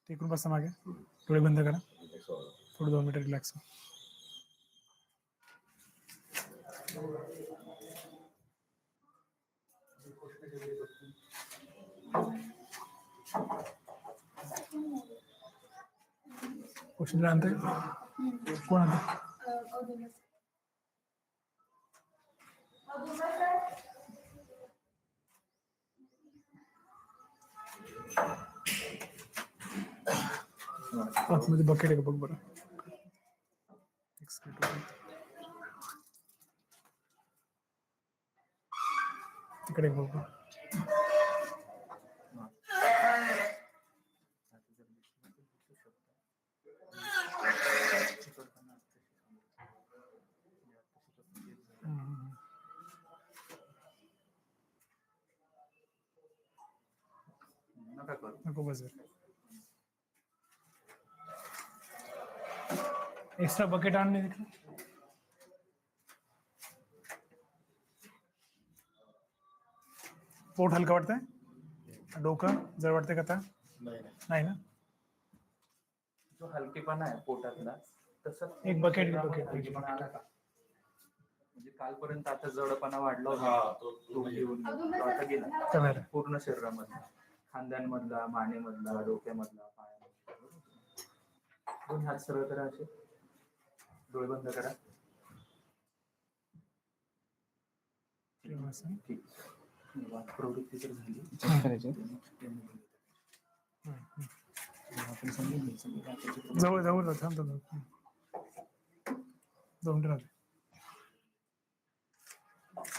टेकून बसा मागे. डोळे बंद करा. थोडं 2 मिनिट रिलॅक्स. क्वेश्चन आणते कोण आणते. आतमध्ये बकेट आहे का बघ बरं. तिकडे बघ. नको बस. एक्स्ट्रा बकेट आणले तिकडे. पोट हलका वाटतंय. डोकं जर वाटतंय का आता नाही ना. जो हलकेपणा आहे पोटातला तसं एक बकेट हलकेपणा आला का म्हणजे कालपर्यंत आता जडपणा वाढला होता तो घेऊन आता गेला पूर्ण शरीरामधला खांद्यांमधला मानेमधला डोक्यामधला पायामधला. 2 हात सरळ करा असे डोळे बंद करा. ठीक प्रवृत्ती तर झाली करायचे आपण समजून घ्यायचं की त्याची जवळ जवळ राहा, थांब थांब थांब. 2 मिनिटं राहते.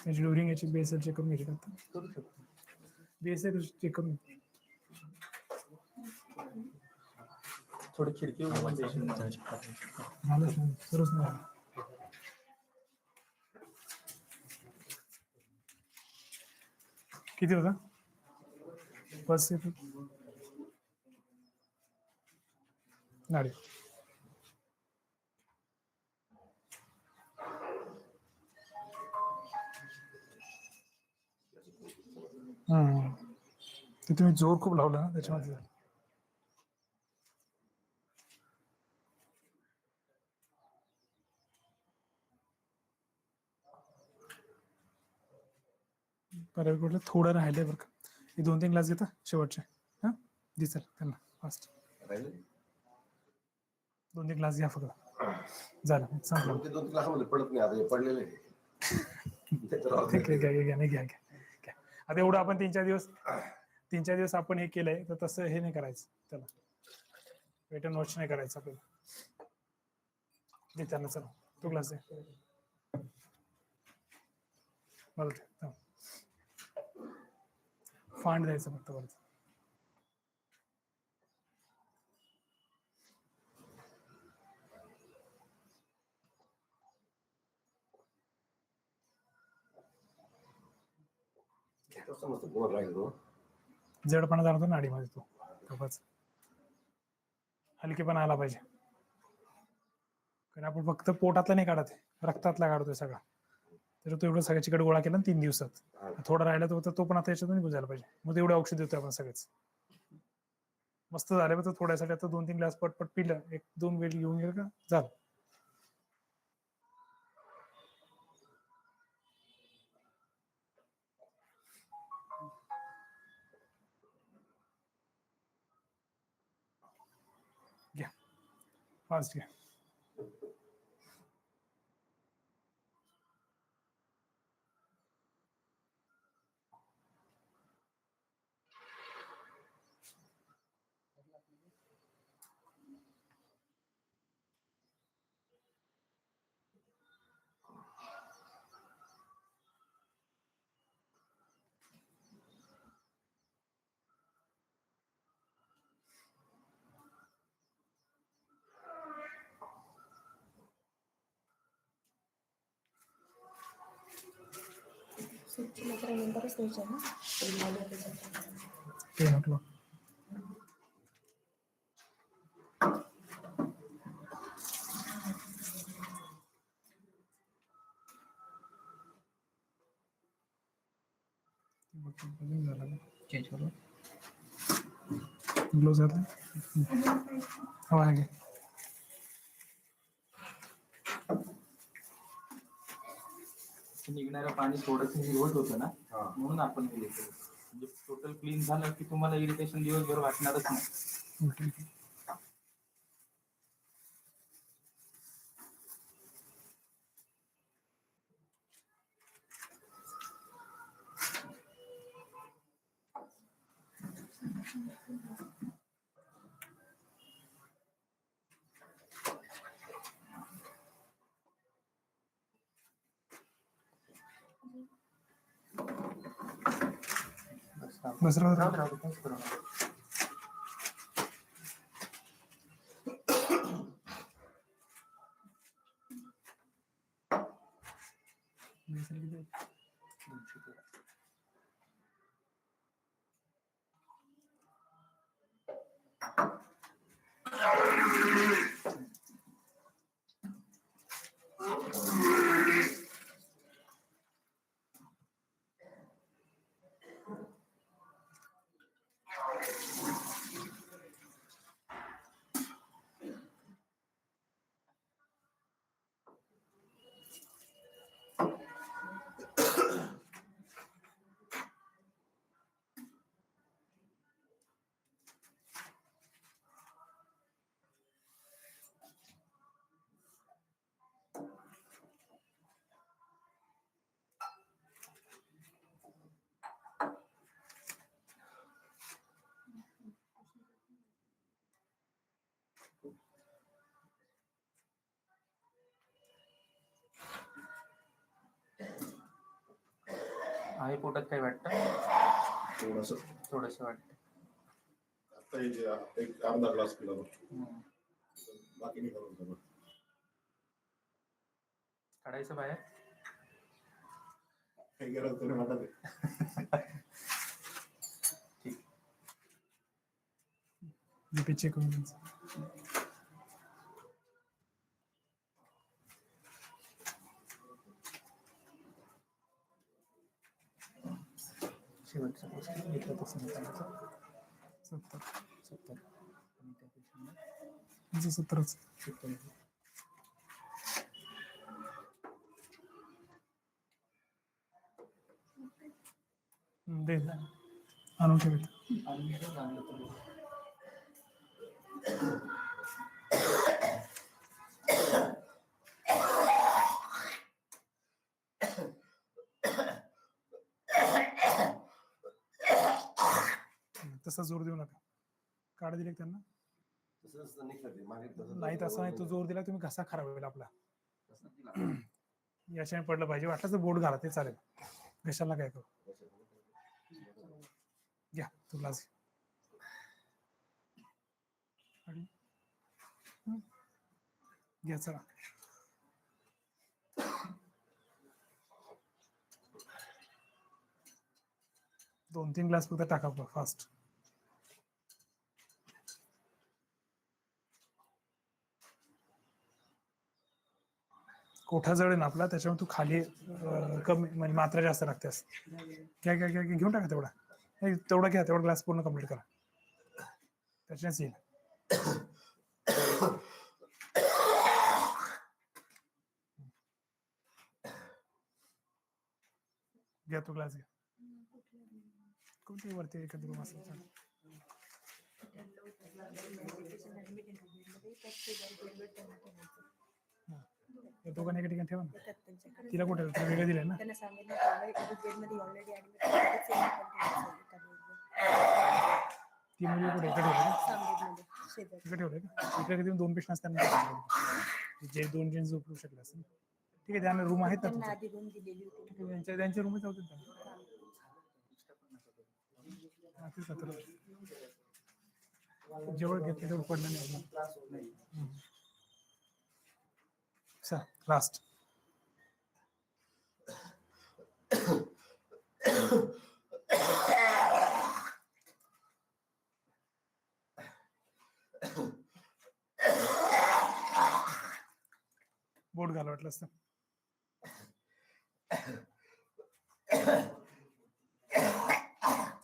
त्याची ड्युरिंग याची बेसल चेक करून घ्यायची का आता? करू शकतो. बेसल चेक करून घे. थोडी खिडकी उघडून देशील ना? झालंच नाही, सुरूच नाही झालं. किती होता? 5 गाडी. ते तुम्ही जोर खूप लावला ना त्याच्यामध्ये झालं. बऱ्यापैकी कुठलं थोडं राहिलंय बरं का. हे 2-3 ग्लास घेता शेवटचे. हां दिसेल त्यांना फास्ट. राहिले 2-3 ग्लास घ्या फक्त. झालं संपलं. ते 2 क्लासमध्ये पडत नाही आता हे पडलेले आहे. त्याच्यावर ठीक आहे, घ्या घ्या घ्या घ्या. आता एवढं आपण 3-4 दिवस आपण हे केलंय तर तसं हे नाही करायचं त्याला. वेट अँड वॉच नाही करायचं आपल्याला. दे त्यांना, चला तो ग्लास दे मला ते. थांब. फांड द्यायचं फक्त वरचं. समजतं कोण राहील तो. जडपणा जाणवतो नाडीमध्ये तो कफाच. हलकेपणा आला पाहिजे. कारण आपण फक्त पोटातला नाही काढत आहे, रक्तातला काढतोय सगळा. तर तो एवढं सगळ्या चिकट गोळा केला ना 3 दिवसात. थोडा राहिला तो पण आता याच्यातून निघून जायला पाहिजे. मग एवढे औषध देतोय आपण सगळेच. मस्त झाले तर थोड्यासाठी आता 2-3 ग्लास पटपट पिलं, 1-2 वेळ घेऊन गेलं का झालं. घ्या फास्ट घ्या. सुट्टी मात्र नंतरच द्यायच्या ना. ते म्हटलं चेंज करू. ग्लोव्ज घातले. हवा आहे. निघणारं पाणी थोडस हिरवट होतं ना, म्हणून आपण हे केलं. म्हणजे टोटल क्लीन झालं की तुम्हाला इरिटेशन दिवसभर वाटणारच नाही. बस राहू दे. राहू दे, काहीच करू नका. बेसन किती? 213. आहे पोटात काय वाटतं? थोडस थोडस वाटतं. आता हे जे एक अर्धा ग्लास पिला बघ. हम्म. बाकी नाही करून सगळं. काढायचं बाहेर. काही गरज तरी वाटत आहे. ठीक. बीपी चेक करून शेवटचा गोष्ट घेतलं तसं निकालाचं 70 70 आणि त्या पेशंटला 70च 70. दे आणून ठेवत आणि चांगलं तर तसा जोर देऊ नका. काढ दिले त्यांना तसंच तर नाही करते. मागे तसं नाही तसा नाही. तो जोर दिला तुम्ही घसा खराब होईल आपला. तसं दिला. याच्याने पडलं पाहिजे. वाटलं तर बोट घाला ते चालेल. घशाला काय करू घ्या तुला घ्या चला. दोन 3 ग्लास फक्त टाका फास्ट. कोठा जड आहे ना आपला, त्याच्यामुळे तू खाली कमी म्हणजे मात्रा जास्त लागतेस. घ्या घ्या घ्या घेऊन टाका तेवढा. नाही तेवढा घ्या. तेवढा ग्लास पूर्ण कम्प्लीट करा. त्याच्यानेच येईल. घ्या तो ग्लास घ्या. कोणती वरती एखादी रूम असेल चालेल. या दोघांना एका ठिकाणी ठेवा ना. तिला कुठे तिला वेगळं दिलंय ना. त्यांना सांगितलं ऑलरेडी ऑलरेडी ती मुली कुठे इकडे ठेवले इकडे ठेवले का इकडे कधी 2 पेशंट असताना जे 2 जेंट्स झोपू शकले असतील. ठीक आहे. त्यांना रूम आहेत ना तुमच्या. आधी रूम दिलेली होती. त्यांच्या रूमच होते जेवढं घेतलं तेवढं पडलं नाही. लास्ट बोट घाल वाटलं असतं.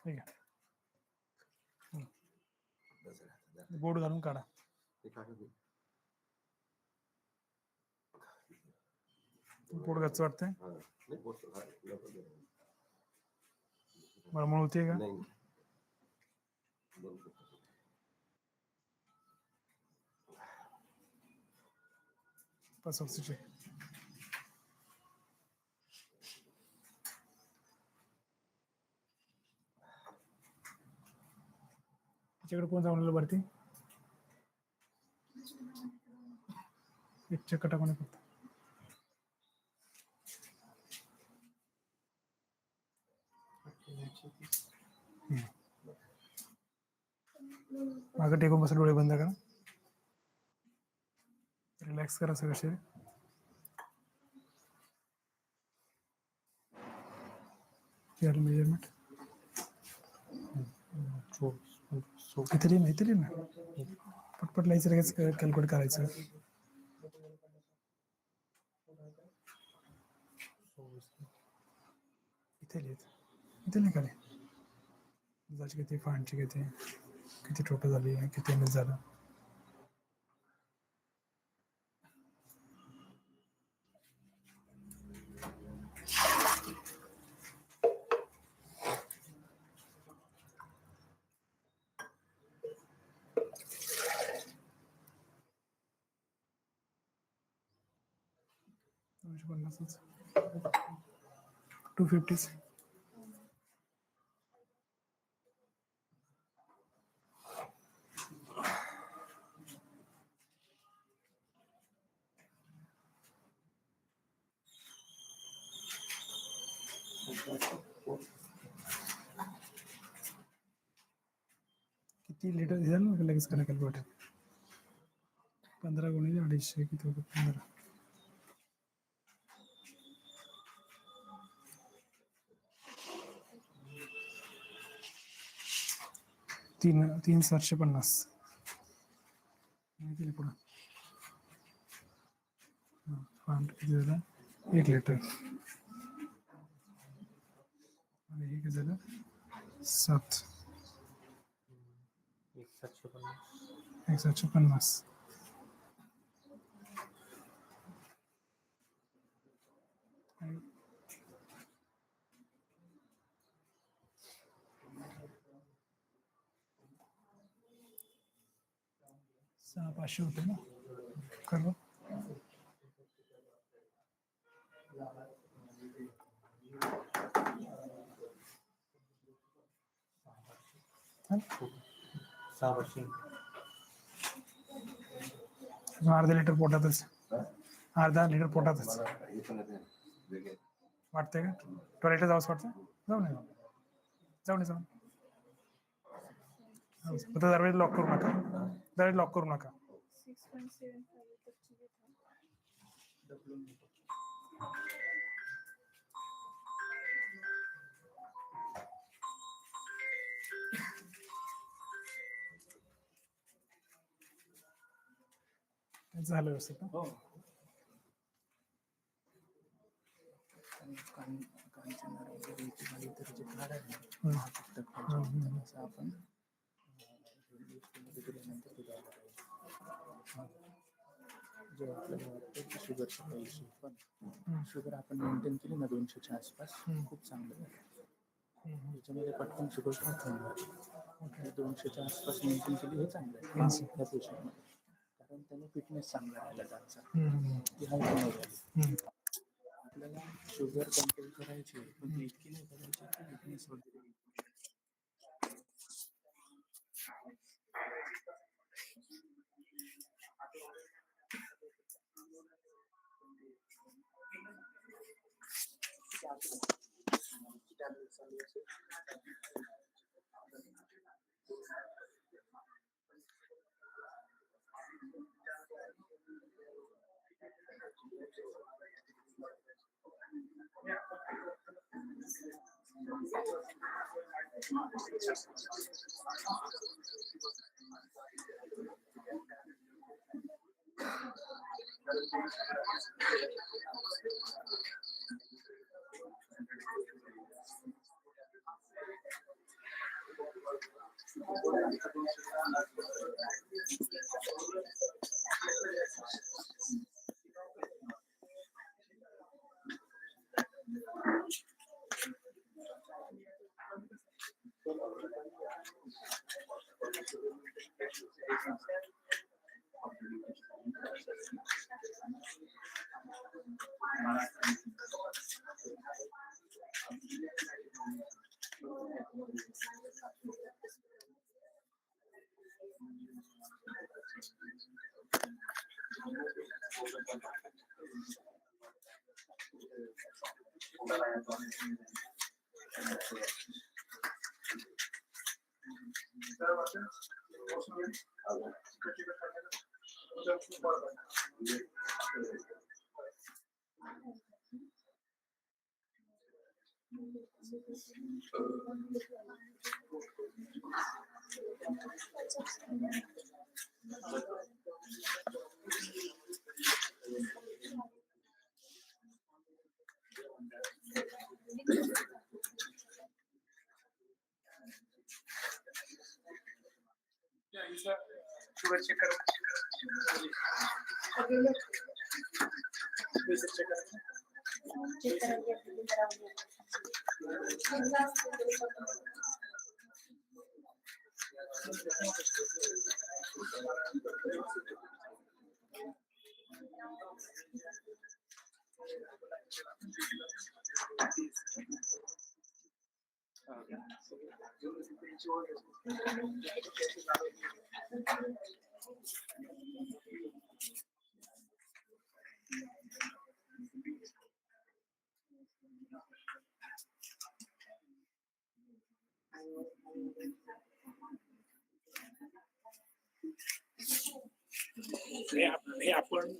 ठीक आहे. बोट घालून काढा. पोट गच्च वाटतंय. मळमळ होते का? बस ऑक्सिजन. तिच्याकडे कोण जाऊन वरती एक चक्कर टाकून फक्त. मागं टेकून बसा. डोळे बंद करा. रिलॅक्स करा सगळं शरीर. मेजरमेंट किती माहिती ना. पटपट लायचं लगेच कॅल्क्युलेट करायचं. इथे लिहित इथे नाही खाली दुधाची किती फांडची किती टोटल झाली किती एम एस झालं. $250 250. किती लिटर झालं ना लगेच करा कॅल्क्युलेटर. 15 गुणिले 250 किती होतं? 15. तीन 750 किती पुढं किती झालं? 1 लिटर आणि हे किती झालं? 7 750. सहा 500 होते ना खरं. अर्धा लिटर पोटातच. अर्धा लिटर पोटातच हे पण येते वेगळे. वाटतंय का? टॉयलेटला जावंच वाटतं. जाऊ नये जाऊ फक्त दरवेळेस लॉक करू नका. दरवेळेस लॉक करू नका. 6.75 लिटरची घेतो. ढकलून घेतो. झालं व्यवस्थित ना? कांचनर वगैरे इतर जे कार्ड आहे ना फक्त असं आपण दिल्यानंतर ते द्यायला पाहिजे. जेव्हा आपल्याला वाटतं की शुगरची पाहिजे पण शुगर आपण मेंटेन केली ना 200च्या आसपास खूप चांगलं आहे. त्याच्यामध्ये पटकन शुगर पण कमी 200च्या आसपास मेंटेन केली हे चांगलं आहे त्या पेशंटमध्ये. कारण त्याने फिटनेस चांगला राहिला त्यांचा ती हाय कमी झाली. आपल्याला शुगर कंट्रोल करायची पण ती इतकी नाही करायची की फिटनेस वगैरे. शुगर चेक करा. आपण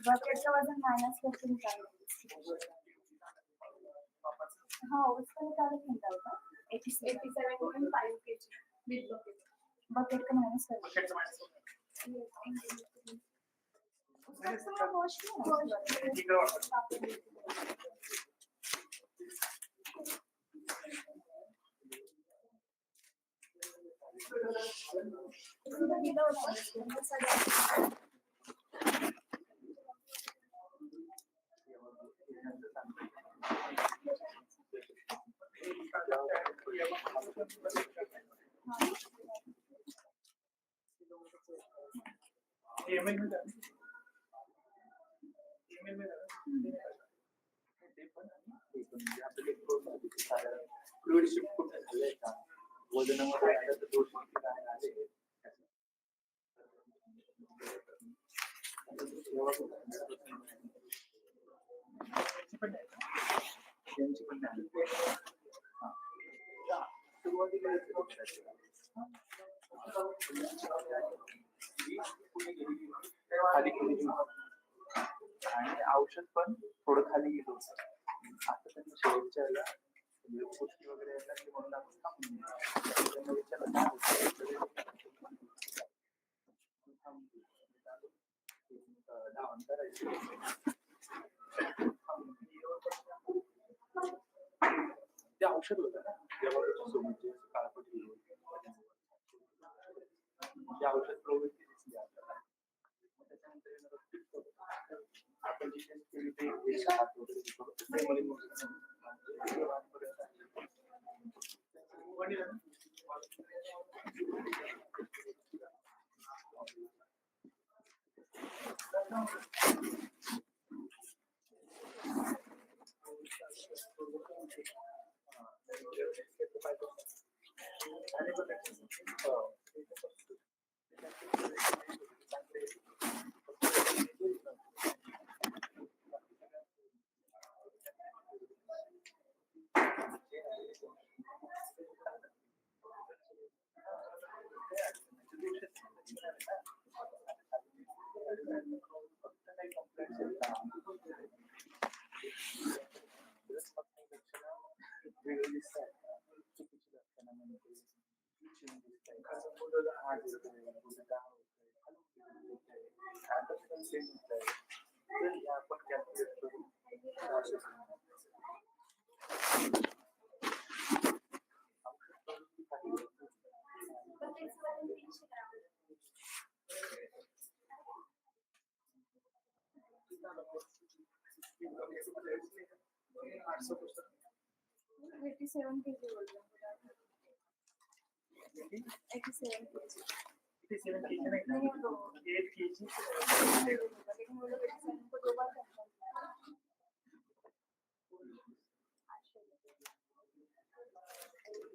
बकेटचं वजन मायनस करतील हा उसका चालू घंटा होता 87.5 kg विद बकेट का माइनस कर वजनामध्ये आलं तर दोष आले त्यांची पण सुरुवातीला खाली आणि औषध पण थोडं खाली गेलो आता त्यांनी शेवटच्या याला गोष्टी वगैरे यायला की म्हणून आपण थांबून विचारलं ते औषध होतं ना जेव्हा सोबत काळपटी ते औषध प्रवृत्ती दिसली आपल्याला त्याच्यानंतर आपण जी केली ते फक्त काही कंप्लेंट्स वेगळी दिसतात चुकीची लक्षणं म्हणजे एटी सेवन केजी बोललो 87 केजी नहीं तो 8 kg लेकिन वो लोग 87 को 2 बार करते हैं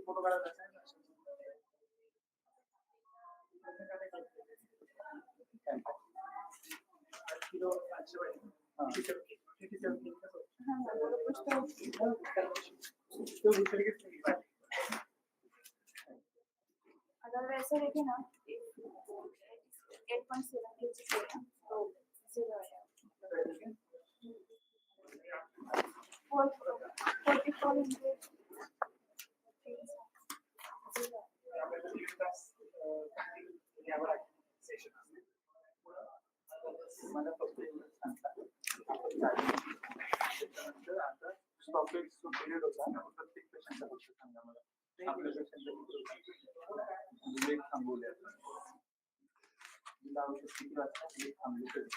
फोटो काढा जायचा किलो 87 हाँ वो लोग कुछ तो अगर वैसे देखे ना 8.7 केजी से तो 0 है 44 into मला फक्त एवढंच सांगता आता स्टॉपेज पिरियड होता प्रत्येक पेशंटला गोष्ट सांगा मला आपल्या पेशंटला वेग थांबवले औषध किती वाजता वेग थांबली तरी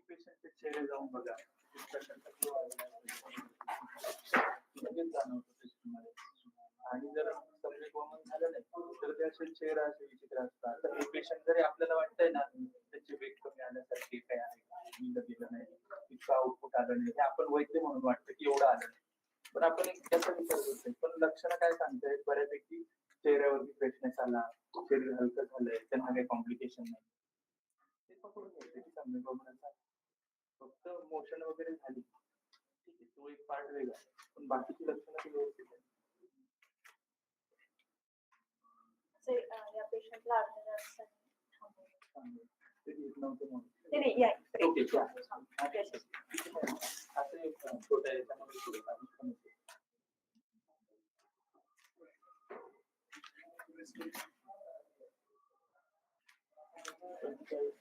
पेशंटचे चेहरे जाऊन बघा आणि जर सबमिट वमन झालं नाही तर ते असे चेहरा असे विचित्र असतात तर हे पेशंट जरी आपल्याला वाटतंय ना त्याचे वेग कमी आल्यासारखे काय आहे दिलं नाही इतकं आउटपुट आलं नाही हे आपण वैद्य म्हणून वाटतं की एवढं आलं नाही पण आपण एक त्याचा विचार करतोय पण लक्षणं काय सांगतायत बऱ्यापैकी चेहऱ्यावरती फ्रेशनेस आला शरीर हलकं झालंय त्यांना काही कॉम्प्लिकेशन नाही ते पकडून घ्यायचं की सबमिट वमनाचा फक्त मोशन वगैरे झाली ठीक आहे तो एक पार्ट वेगळा पण बाकीची लक्षणं ती व्यवस्थित आहे या पेशंटला अर्धा तास ते येत नव्हतं म्हणून नाही या ओके असं एक छोट्या याच्यामध्ये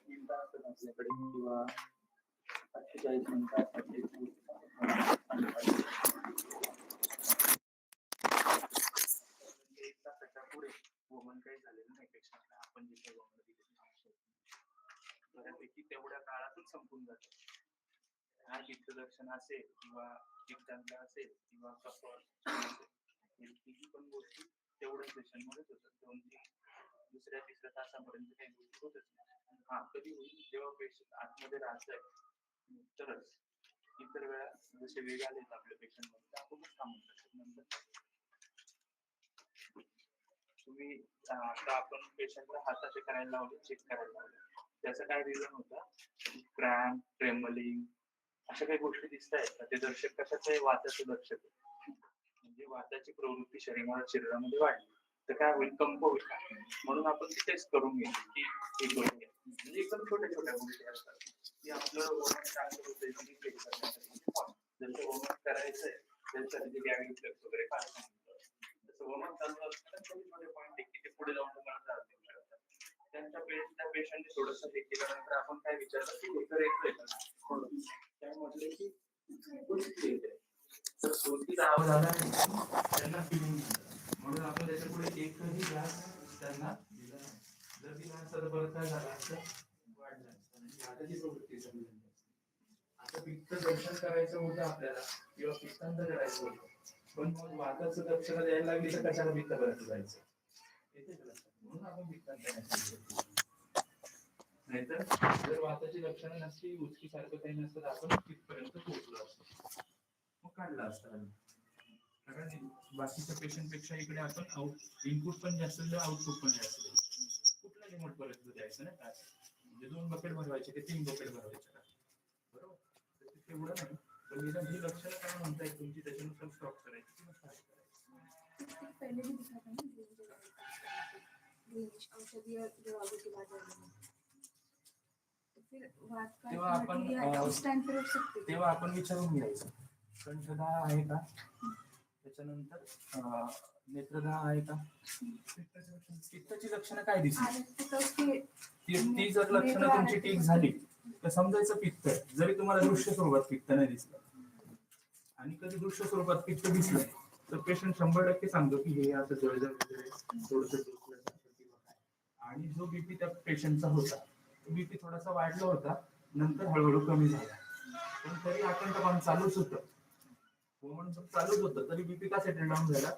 मिनिटं आपल्याकडे किंवा 48 मिनिटांसाठी एक तासाच्या पुढे वमन काही झालेलं नाही पेशंटला आपण जिथे वमन दिले बऱ्यापैकी तेवढ्या काळातच संपून जातं हा लक्षण असेल किंवा पित्तांत असेल किंवा कफर ही पण गोष्टी तेवढ्याच पेशंटमध्येच होतात दुसऱ्या तिसऱ्या तासापर्यंत काही गोष्टी होतच नाही हा कधी होईल जेव्हा पेशंट आतमध्ये राहतंय तरच इतर वेळा जसे वेग आलेत आपल्या पेशंटमध्ये आपणच थांबून शकतो नंतर तुम्ही आता आपण पेशंटला हात असे करायला लावले चेक करायला लावले त्याचं काय रिझन होतं क्रॅम्प ट्रेमलिंग अशा काही गोष्टी दिसत आहेत का ते दर्शक कशाचं आहे वाताचं दर्शक म्हणजे वाताची प्रवृत्ती शरीरामध्ये वाढली तर काय होईल कंप होईल का म्हणून आपण ती टेस्ट करून घेऊ की हे करून घ्या म्हणजे एकदम छोट्या छोट्या गोष्टी असतात की आपलं वमन चांगलं होतं चेक करण्यासाठी जसं वमन करायचंय त्याच्यासाठी गॅग रिफ्लेक्स वगैरे काय सांगितलं तसं वमन चालू असताना पॉईंट आहे की ते पुढे जाऊन तुम्हाला त्रास देऊ शकतात त्या पेशंटने थोडंसं हे केल्यानंतर आपण काय विचारलं की उत्तर येतोय का त्यामुळे की तर कोणतीच आवाज आला नाही त्यांना फिलिंग म्हणून आपण त्याच्या पुढे एकही ग्लास त्यांना दिला नाही. जर दिला असता तर परत काय झालं असतं, वाढलं असतं. म्हणजे हाताची प्रवृत्ती समजून घ्यायची. आता पित्त दर्शन करायचं होतं आपल्याला किंवा पित्तांत करायचं होतं, पण मग वाताचं दर्शन द्यायला लागली तर कशाला पित्त करायचं जायचं, येते का लक्षात? म्हणून आपण पित्तांत नाहीतर जर वाताची लक्षणं नसती, उचकी सारखं काही नसतं, आपण तिथपर्यंत पोहोचलो असतो, मग काढला असता. कारण बाकीच्या पेशंट पेक्षा इकडे आपण इनपुट पण जास्त दिलं, आउटपुट पण जास्त दिलं. कुठल्या लिमिट पर्यंत द्यायचं ना काय, म्हणजे 2 बकेट भरवायचे ते 3 बकेट भरवायचे का, बरोबर? तर तेवढं नाही, पण निदान ही लक्षणं काय म्हणताय तुमची, त्याच्यानुसार स्टॉप करायची किंवा स्टार्ट करायचं. पहले भी दिखा था ना, औषधीय जवाबों के बाद तेव्हा आपण विचारून घ्यायचं कंठदाह आहे का, त्याच्यानंतर नेत्रदाह आहे का, पित्ताची लक्षणं काय दिसली, ती जर लक्षणं तुमची ठीक झाली तर समजायचं पित्त. जरी तुम्हाला दृश्य स्वरूपात पित्त नाही दिसलं आणि कधी दृश्य स्वरूपात पित्त दिसलं तर पेशंट 100% सांगतो की हे असं जळजळ वगैरे थोडंसं आणि जो बीपी त्या पेशंटचा होता तो बीपी थोडासा वाढला होता, नंतर हळूहळू कमी झाला, पण तरी आकंठपान चालूच होतं, चालूच होतं, तरी बीपी का सेटल डाऊन झाला,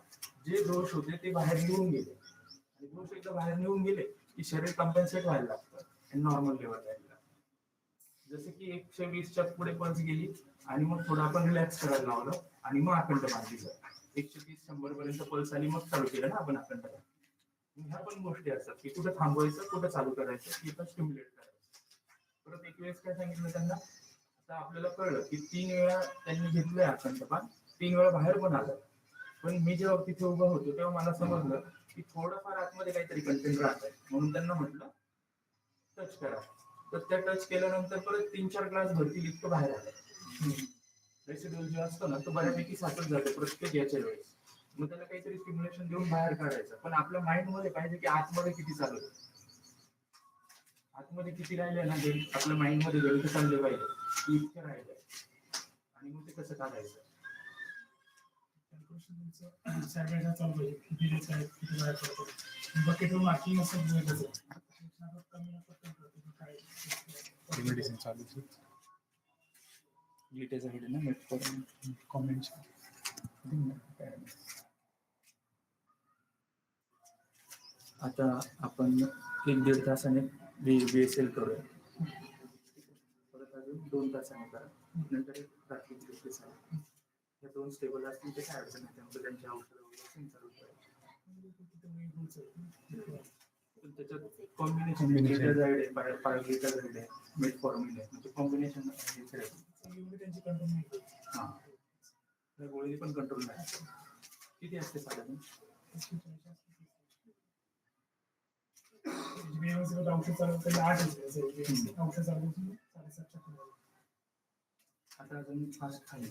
जे दोष होते ते बाहेर निघून गेले. आणि दोष एकदा बाहेर निघून गेले की शरीर कम्पेन्सेट व्हायला लागतं आणि नॉर्मल लेवल राहिला. जसं की 120च्या पुढे पल्स गेली आणि मग थोडं आपण रिलॅक्स करायला लावलं आणि मग आकंठपान दिलं. 130-100 पर्यंत पल्स आली, मग चालू केलं ना आपण आकंठपान. ह्या पण गोष्टी असतात की कुठं थांबवायचं, कुठं चालू करायचं, किंवा स्टिम्युलेट करायचं. परत एक वेळेस काय सांगितलं त्यांना, आता आपल्याला कळलं की 3 वेळा त्यांनी घेतलंय आकंठपान, 3 वेळा बाहेर पण आलं, पण मी जेव्हा तिथे उभा होतो तेव्हा मला समजलं की थोडंफार आतमध्ये काहीतरी कंटेंट राहत आहे, म्हणून त्यांना म्हटलं टच करा. तर त्या टच केल्यानंतर परत 3-4 ग्लास भरतील इतकं बाहेर आलं. रेसिड्युअल जो असतो ना तो बऱ्यापैकी साचत जातो प्रत्येक याच्या वेळेस. मग त्याला काहीतरी स्टिम्युलेशन देऊन बाहेर काढायचं, पण आपल्या माइंड मध्ये पाहिजे की आतमध्ये किती चालू आहे, आतमध्ये किती राहिले ना, आपल्या माइंड मध्ये गणित चालले पाहिजे की इतकं राहिलंय आणि मग ते कसं काढायचं. मेडिसिन चालू लिटेज आहे ना, मेटफॉर्मिन कॉमेंट्स. आता आपण 1-1.5 तासाने BSL करूया, परत अजून 2 तासाने करा, नंतर रात्री या 2 स्टेबल असतील ते काय अडचण नाही, त्यामुळे त्यांच्या औषध वगैरे चालू करायचं. पण त्याच्यात कॉम्बिनेशन ग्लिटाझाइड आहे, पायग्लिटाझाइड आहे, मेटफॉर्मिन आहे, म्हणजे कॉम्बिनेशन त्यांची कंट्रोल नाही. हां, त्या गोळी पण कंट्रोल नाही. किती असते साधारण? औषध चालू केलं 8 औषध चालू 7.5. आता अजून फास्ट खाली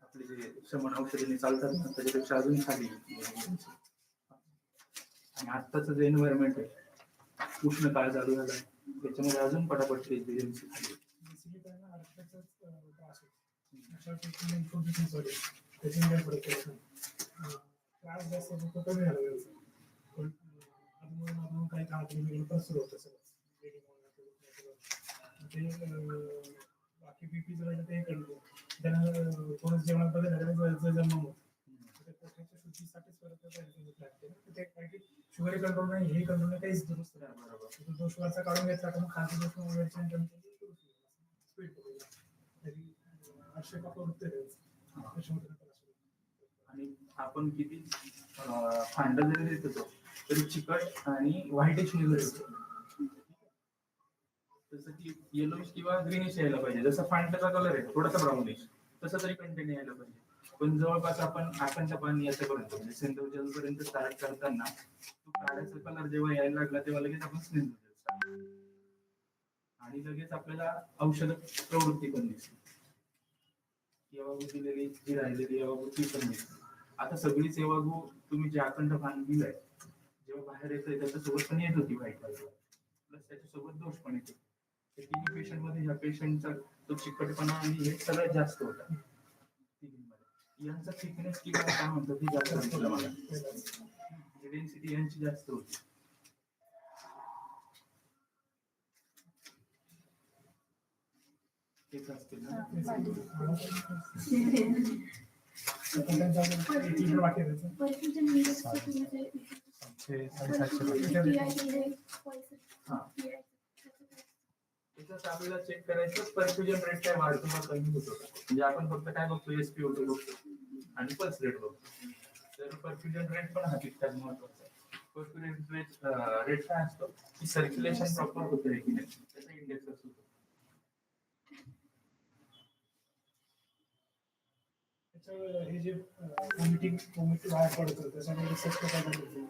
आपले जे शमन औषधीने चालतात ना त्याच्यापेक्षा अजून खाली. आणि आत्ताचं जे एन्व्हायरमेंट आहे, उष्ण काळ चालू झाला, त्याच्यामध्ये अजून पटापट रेजिडेन्सी खाली. त्रास जास्त होतो, कमी झाला पण अजून काही काळात सुरू होतं सगळं ते. बाकी बीपी जर ते करतो त्यांना थोडं जेवणात बघायला जन्म होतो, शुद्धीसाठीच परत शुगर कंट्रोल नाही, हे कंट्रोल नाही, काहीच दुरुस्त नाही. बरोबर, तो शुगरचा काढून घेतला तर मग खालची गोष्ट वगैरे स्पीड तरी आवश्यक आणि आपण किती फांडा जरी देत होतो तरी चिकट आणि व्हाईटिश निघत होतो, जसं की येलोइश किंवा ग्रीनिश यायला पाहिजे. जसं फांड्याचा कलर आहे थोडासा ब्राउनिश, तसं तरी कंटेंट यायला पाहिजे. पण जवळपास आपण आकंठपान याच्यापर्यंत म्हणजे सेंद्रोजल पर्यंत स्टार्ट करताना तो काळ्याचा कलर जेव्हा यायला लागला तेव्हा लगेच आपण सेंद्रोजल आणि लगेच आपल्याला औषध प्रवृत्ती पण दिसते, येवागू दिलेली जी राहिलेली येवागू ती पण दिसते. आता सगळी सेवागू तुम्ही जे आकंठपान दिलंय जेव्हा बाहेर येतंय त्याच्यासोबत पण येत होती व्हाईट कलर, प्लस त्याच्यासोबत दोष पण येतो. तिन्ही पेशंट मध्ये ह्या पेशंटचा तो चिकटपणा आणि हे सगळ्यात जास्त होता. यांचा थिकनेस किंवा काय म्हणतात ती जास्त असते मला, डेन्सिटी यांची जास्त होती. तेच असतील ना. परफ्युजन इंडेक्सचं म्हणजे हा त्याच्यात आपल्याला चेक करायचं परफ्युजन रेट काय वाढतो का कमी होतो का. म्हणजे आपण फक्त काय बघतो, SpO2 बघतो आणि पल्स रेट बघतो. तर परफ्युजन रेट पण हा तितकाच महत्वाचा आहे. परफ्युजन रेट काय असतो की सर्क्युलेशन प्रॉपर होतं की नाही त्याचा इंडेक्स असतो. हे जे व्हॉमिटिंग बाहेर पडतं त्यासाठी रिसर्च करायला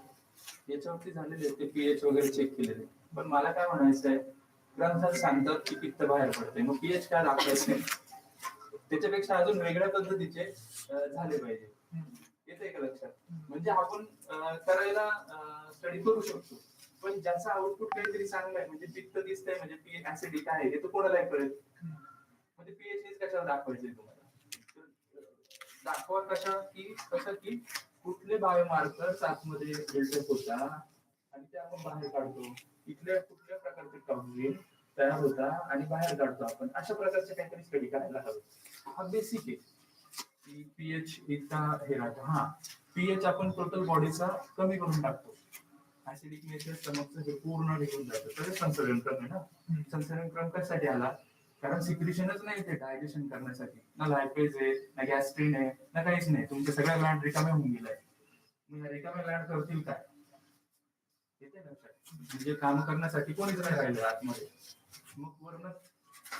याच्यावरती झालेले ते पीएच वगैरे चेक केलेले. पण मला काय म्हणायचं आहे, ग्रंथात सांगतात की पित्त बाहेर पडते, मग पीएच काय दाखवायचं त्याच्यापेक्षा अजून वेगळ्या पद्धतीचे झाले पाहिजे. येते का लक्षात. म्हणजे आपण करायला स्टडी करू शकतो, पण ज्याचा आउटपुट काहीतरी चांगला आहे म्हणजे पित्त दिसतंय म्हणजे पीएच ऍसिडिक आहे हे तर कोणालाही कळेल. म्हणजे पीएच कशाला दाखवायचे तुम्हाला, दाखवा कसं की कुठले बायोमार्कर्स आतमध्ये बिल्डअप होता आणि ते आपण बाहेर काढतो, इथल्या कुठल्या प्रकारचे टॉक्सिन तयार होता आणि बाहेर काढतो आपण, अशा प्रकारचे काहीतरी स्टडी करायला हवं. हा बेसिक आहे की पीएच इतका हे राहतो. हा पीएच आपण टोटल बॉडीचा कमी करून टाकतो, ऍसिडिक नेचर स्टमकचं हे पूर्ण निघून जातं. तर संसर्गन क्रम आहे ना. संसर्गन क्रम कशासाठी आला, कारण सिक्रिशनच नाही ते डायजेशन करण्यासाठी, ना लायपेज आहे ना गॅस्ट्रिन आहे ना काहीच नाही. तुमच्या सगळ्या ग्लँड रिकाम्या होऊन गेलाय. मग रिकाम्या ग्लँड करतील काय, येते लक्षात. म्हणजे काम करण्यासाठी कोणीच नाही राहिलं आतमध्ये. मग वरण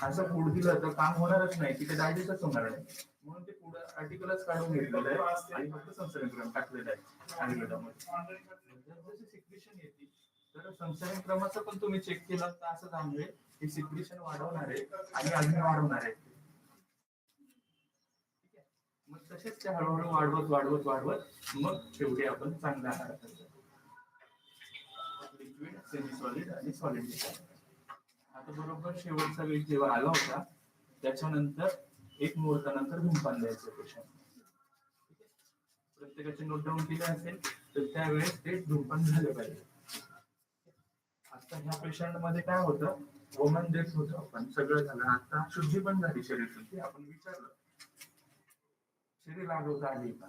असं फूड दिलं तर काम होणारच नाही, की ते डायजेस्टच होणार नाही. म्हणून ते फूड आर्टिकलच काढून घेतलेलं आहे आणि फक्त संसर्ग क्रम टाकलेलं आहे आयुर्वेदामध्ये. जसं सिक्रिशन येते तर संसर्ग क्रमाचं पण तुम्ही चेक केलं तर असं जाणवेल की सिक्रिशन वाढवणार आहे आणि अजून वाढवणार आहे. मग तसेच ते हळूहळू वाढवत मग शेवटी आपण चांगला आहार करतो. लिक्विड, सेमी सॉलिड आणि सॉलिड. आता बरोबर शेवटचा वेळ जेव्हा आला होता त्याच्यानंतर एक मुहूर्तानंतर धूमपान द्यायचं पेशंट. प्रत्येकाचे नोट डाऊन केले असेल तर त्यावेळेस ते धूमपान झालं पाहिजे. आता ह्या पेशंट मध्ये काय होतं, वोमन डेथ होतं पण सगळं झालं. आता शुद्धी पण झाली शरीराची. आपण विचारलं शरीर लागवता आली का,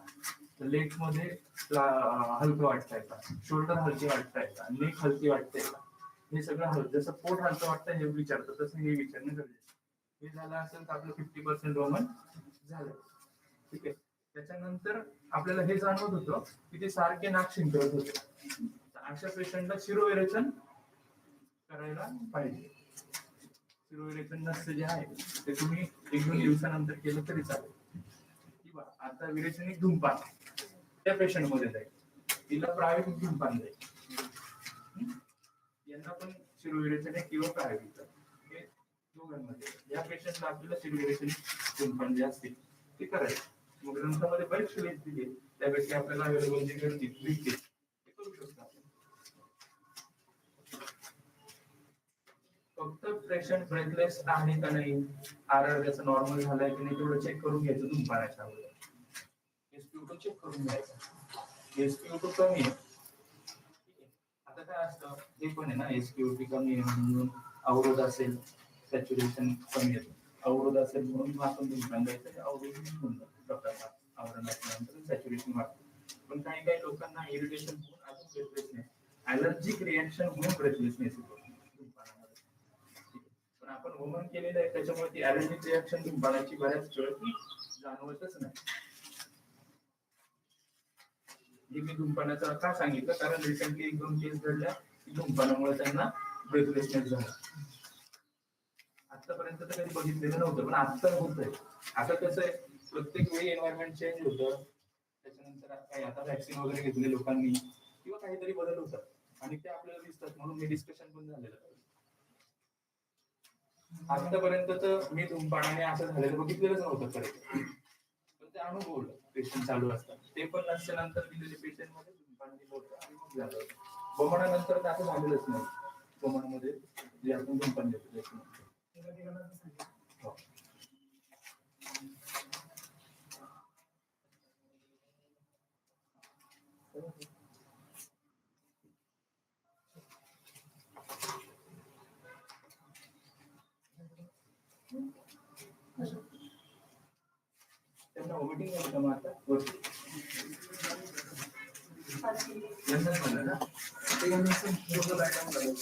तर लेग मध्ये हलकं वाटतंय का, शोल्डर हलके वाटतंय का, नेक हलकी वाटतंय का, हे सगळं हलकं. जसं पोट हलकं वाटतंय हे विचारतं तसं हे विचारणं गरजेचं. हे झालं असेल तर आपलं 50% वोमन झालं. ठीक आहे. त्याच्यानंतर आपल्याला हे जाणवत होतं की ते सारखे नाक शिंकत होते. अशा पेशंटला शिरोविरेचन करायला पाहिजे. शिरोविरेचन नसतं जे आहे ते तुम्ही 1-2 दिवसानंतर केलं तरी चालेल. किंवा आता विरेचनिक धूमपान त्या पेशंट मध्ये जाईल, तिला प्रायोगिक धूमपान जाईल. यांना पण शिरोविरेचन किंवा प्रायोगिक हे दोघांमध्ये. या पेशंटला आपल्याला शिरोविरेचनिक धूमपान जे असतील ते करायचं. मग ग्रंथामध्ये बरेचसे लेख दिले, त्यापैकी आपल्याला अवेलेबल जे गरजेचे ते करू शकतो. फक्त पेशंट ब्रेथलेस आहे का नाही, आरआर त्याचा नॉर्मल झालाय की नाही तेवढं चेक करून घ्यायचं धूमपानाच्या अगोदर. SpO2 चेक करून घ्यायचा. SpO2 कमी आहे. आता काय असतं हे पण आहे ना, SpO2 कमी आहे म्हणून अवरोध असेल, सॅच्युरेशन कमी येतं. अवरोध असेल म्हणून आपण धूमपान द्यायचं, अवरोध निघून जातो. डॉक्टरला आवरण असल्यानंतर सॅच्युरेशन वाढतं. पण काही लोकांना इरिटेशन होऊन अजून ब्रेथलेसनेस, ॲलर्जिक रिॲक्शन होऊन ब्रेथलेसनेस होतो धूमपानामध्ये. पण आपण वोमन केलेलं आहे त्याच्यामुळे ती ॲलर्जिक रिॲक्शन धूमपानाची बऱ्याच वेळ जाणवतच नाही. हे मी धूमपानाचं का सांगितलं, कारण रिसेंटली 1-2 केस घडल्या की धूमपानामुळे त्यांना ब्रेथलेसनेस झाला. आतापर्यंत तर कधी बघितलेलं नव्हतं पण आता होतंय. आता कसं आहे, प्रत्येक वेळी एन्व्हायरमेंट चेंज होतं, त्याच्यानंतर आता व्हॅक्सिन वगैरे घेतले लोकांनी किंवा काहीतरी बदल होतात आणि ते आपल्याला दिसतात. म्हणून हे डिस्कशन पण झालेलं आहे. आतापर्यंत तर मी धूमपानाने असं झालेलं बघितलेलंच नव्हतं खरं, पण ते अनुभवलं पेशंट चालू असतात. ते पण नंतर दिलेले पेशंट मध्ये धूमपान दिलं होतं आणि मग झालं होतं. वमनानंतर तर असं झालेलंच नाही. वमनामध्ये जे आपण धूमपान देतो त्यांना वोमिटिंग आहे का मग आता वरती? यंदाच झालं ना? ते यंदा असं पूर्ण बॅकग्राऊंड झालं.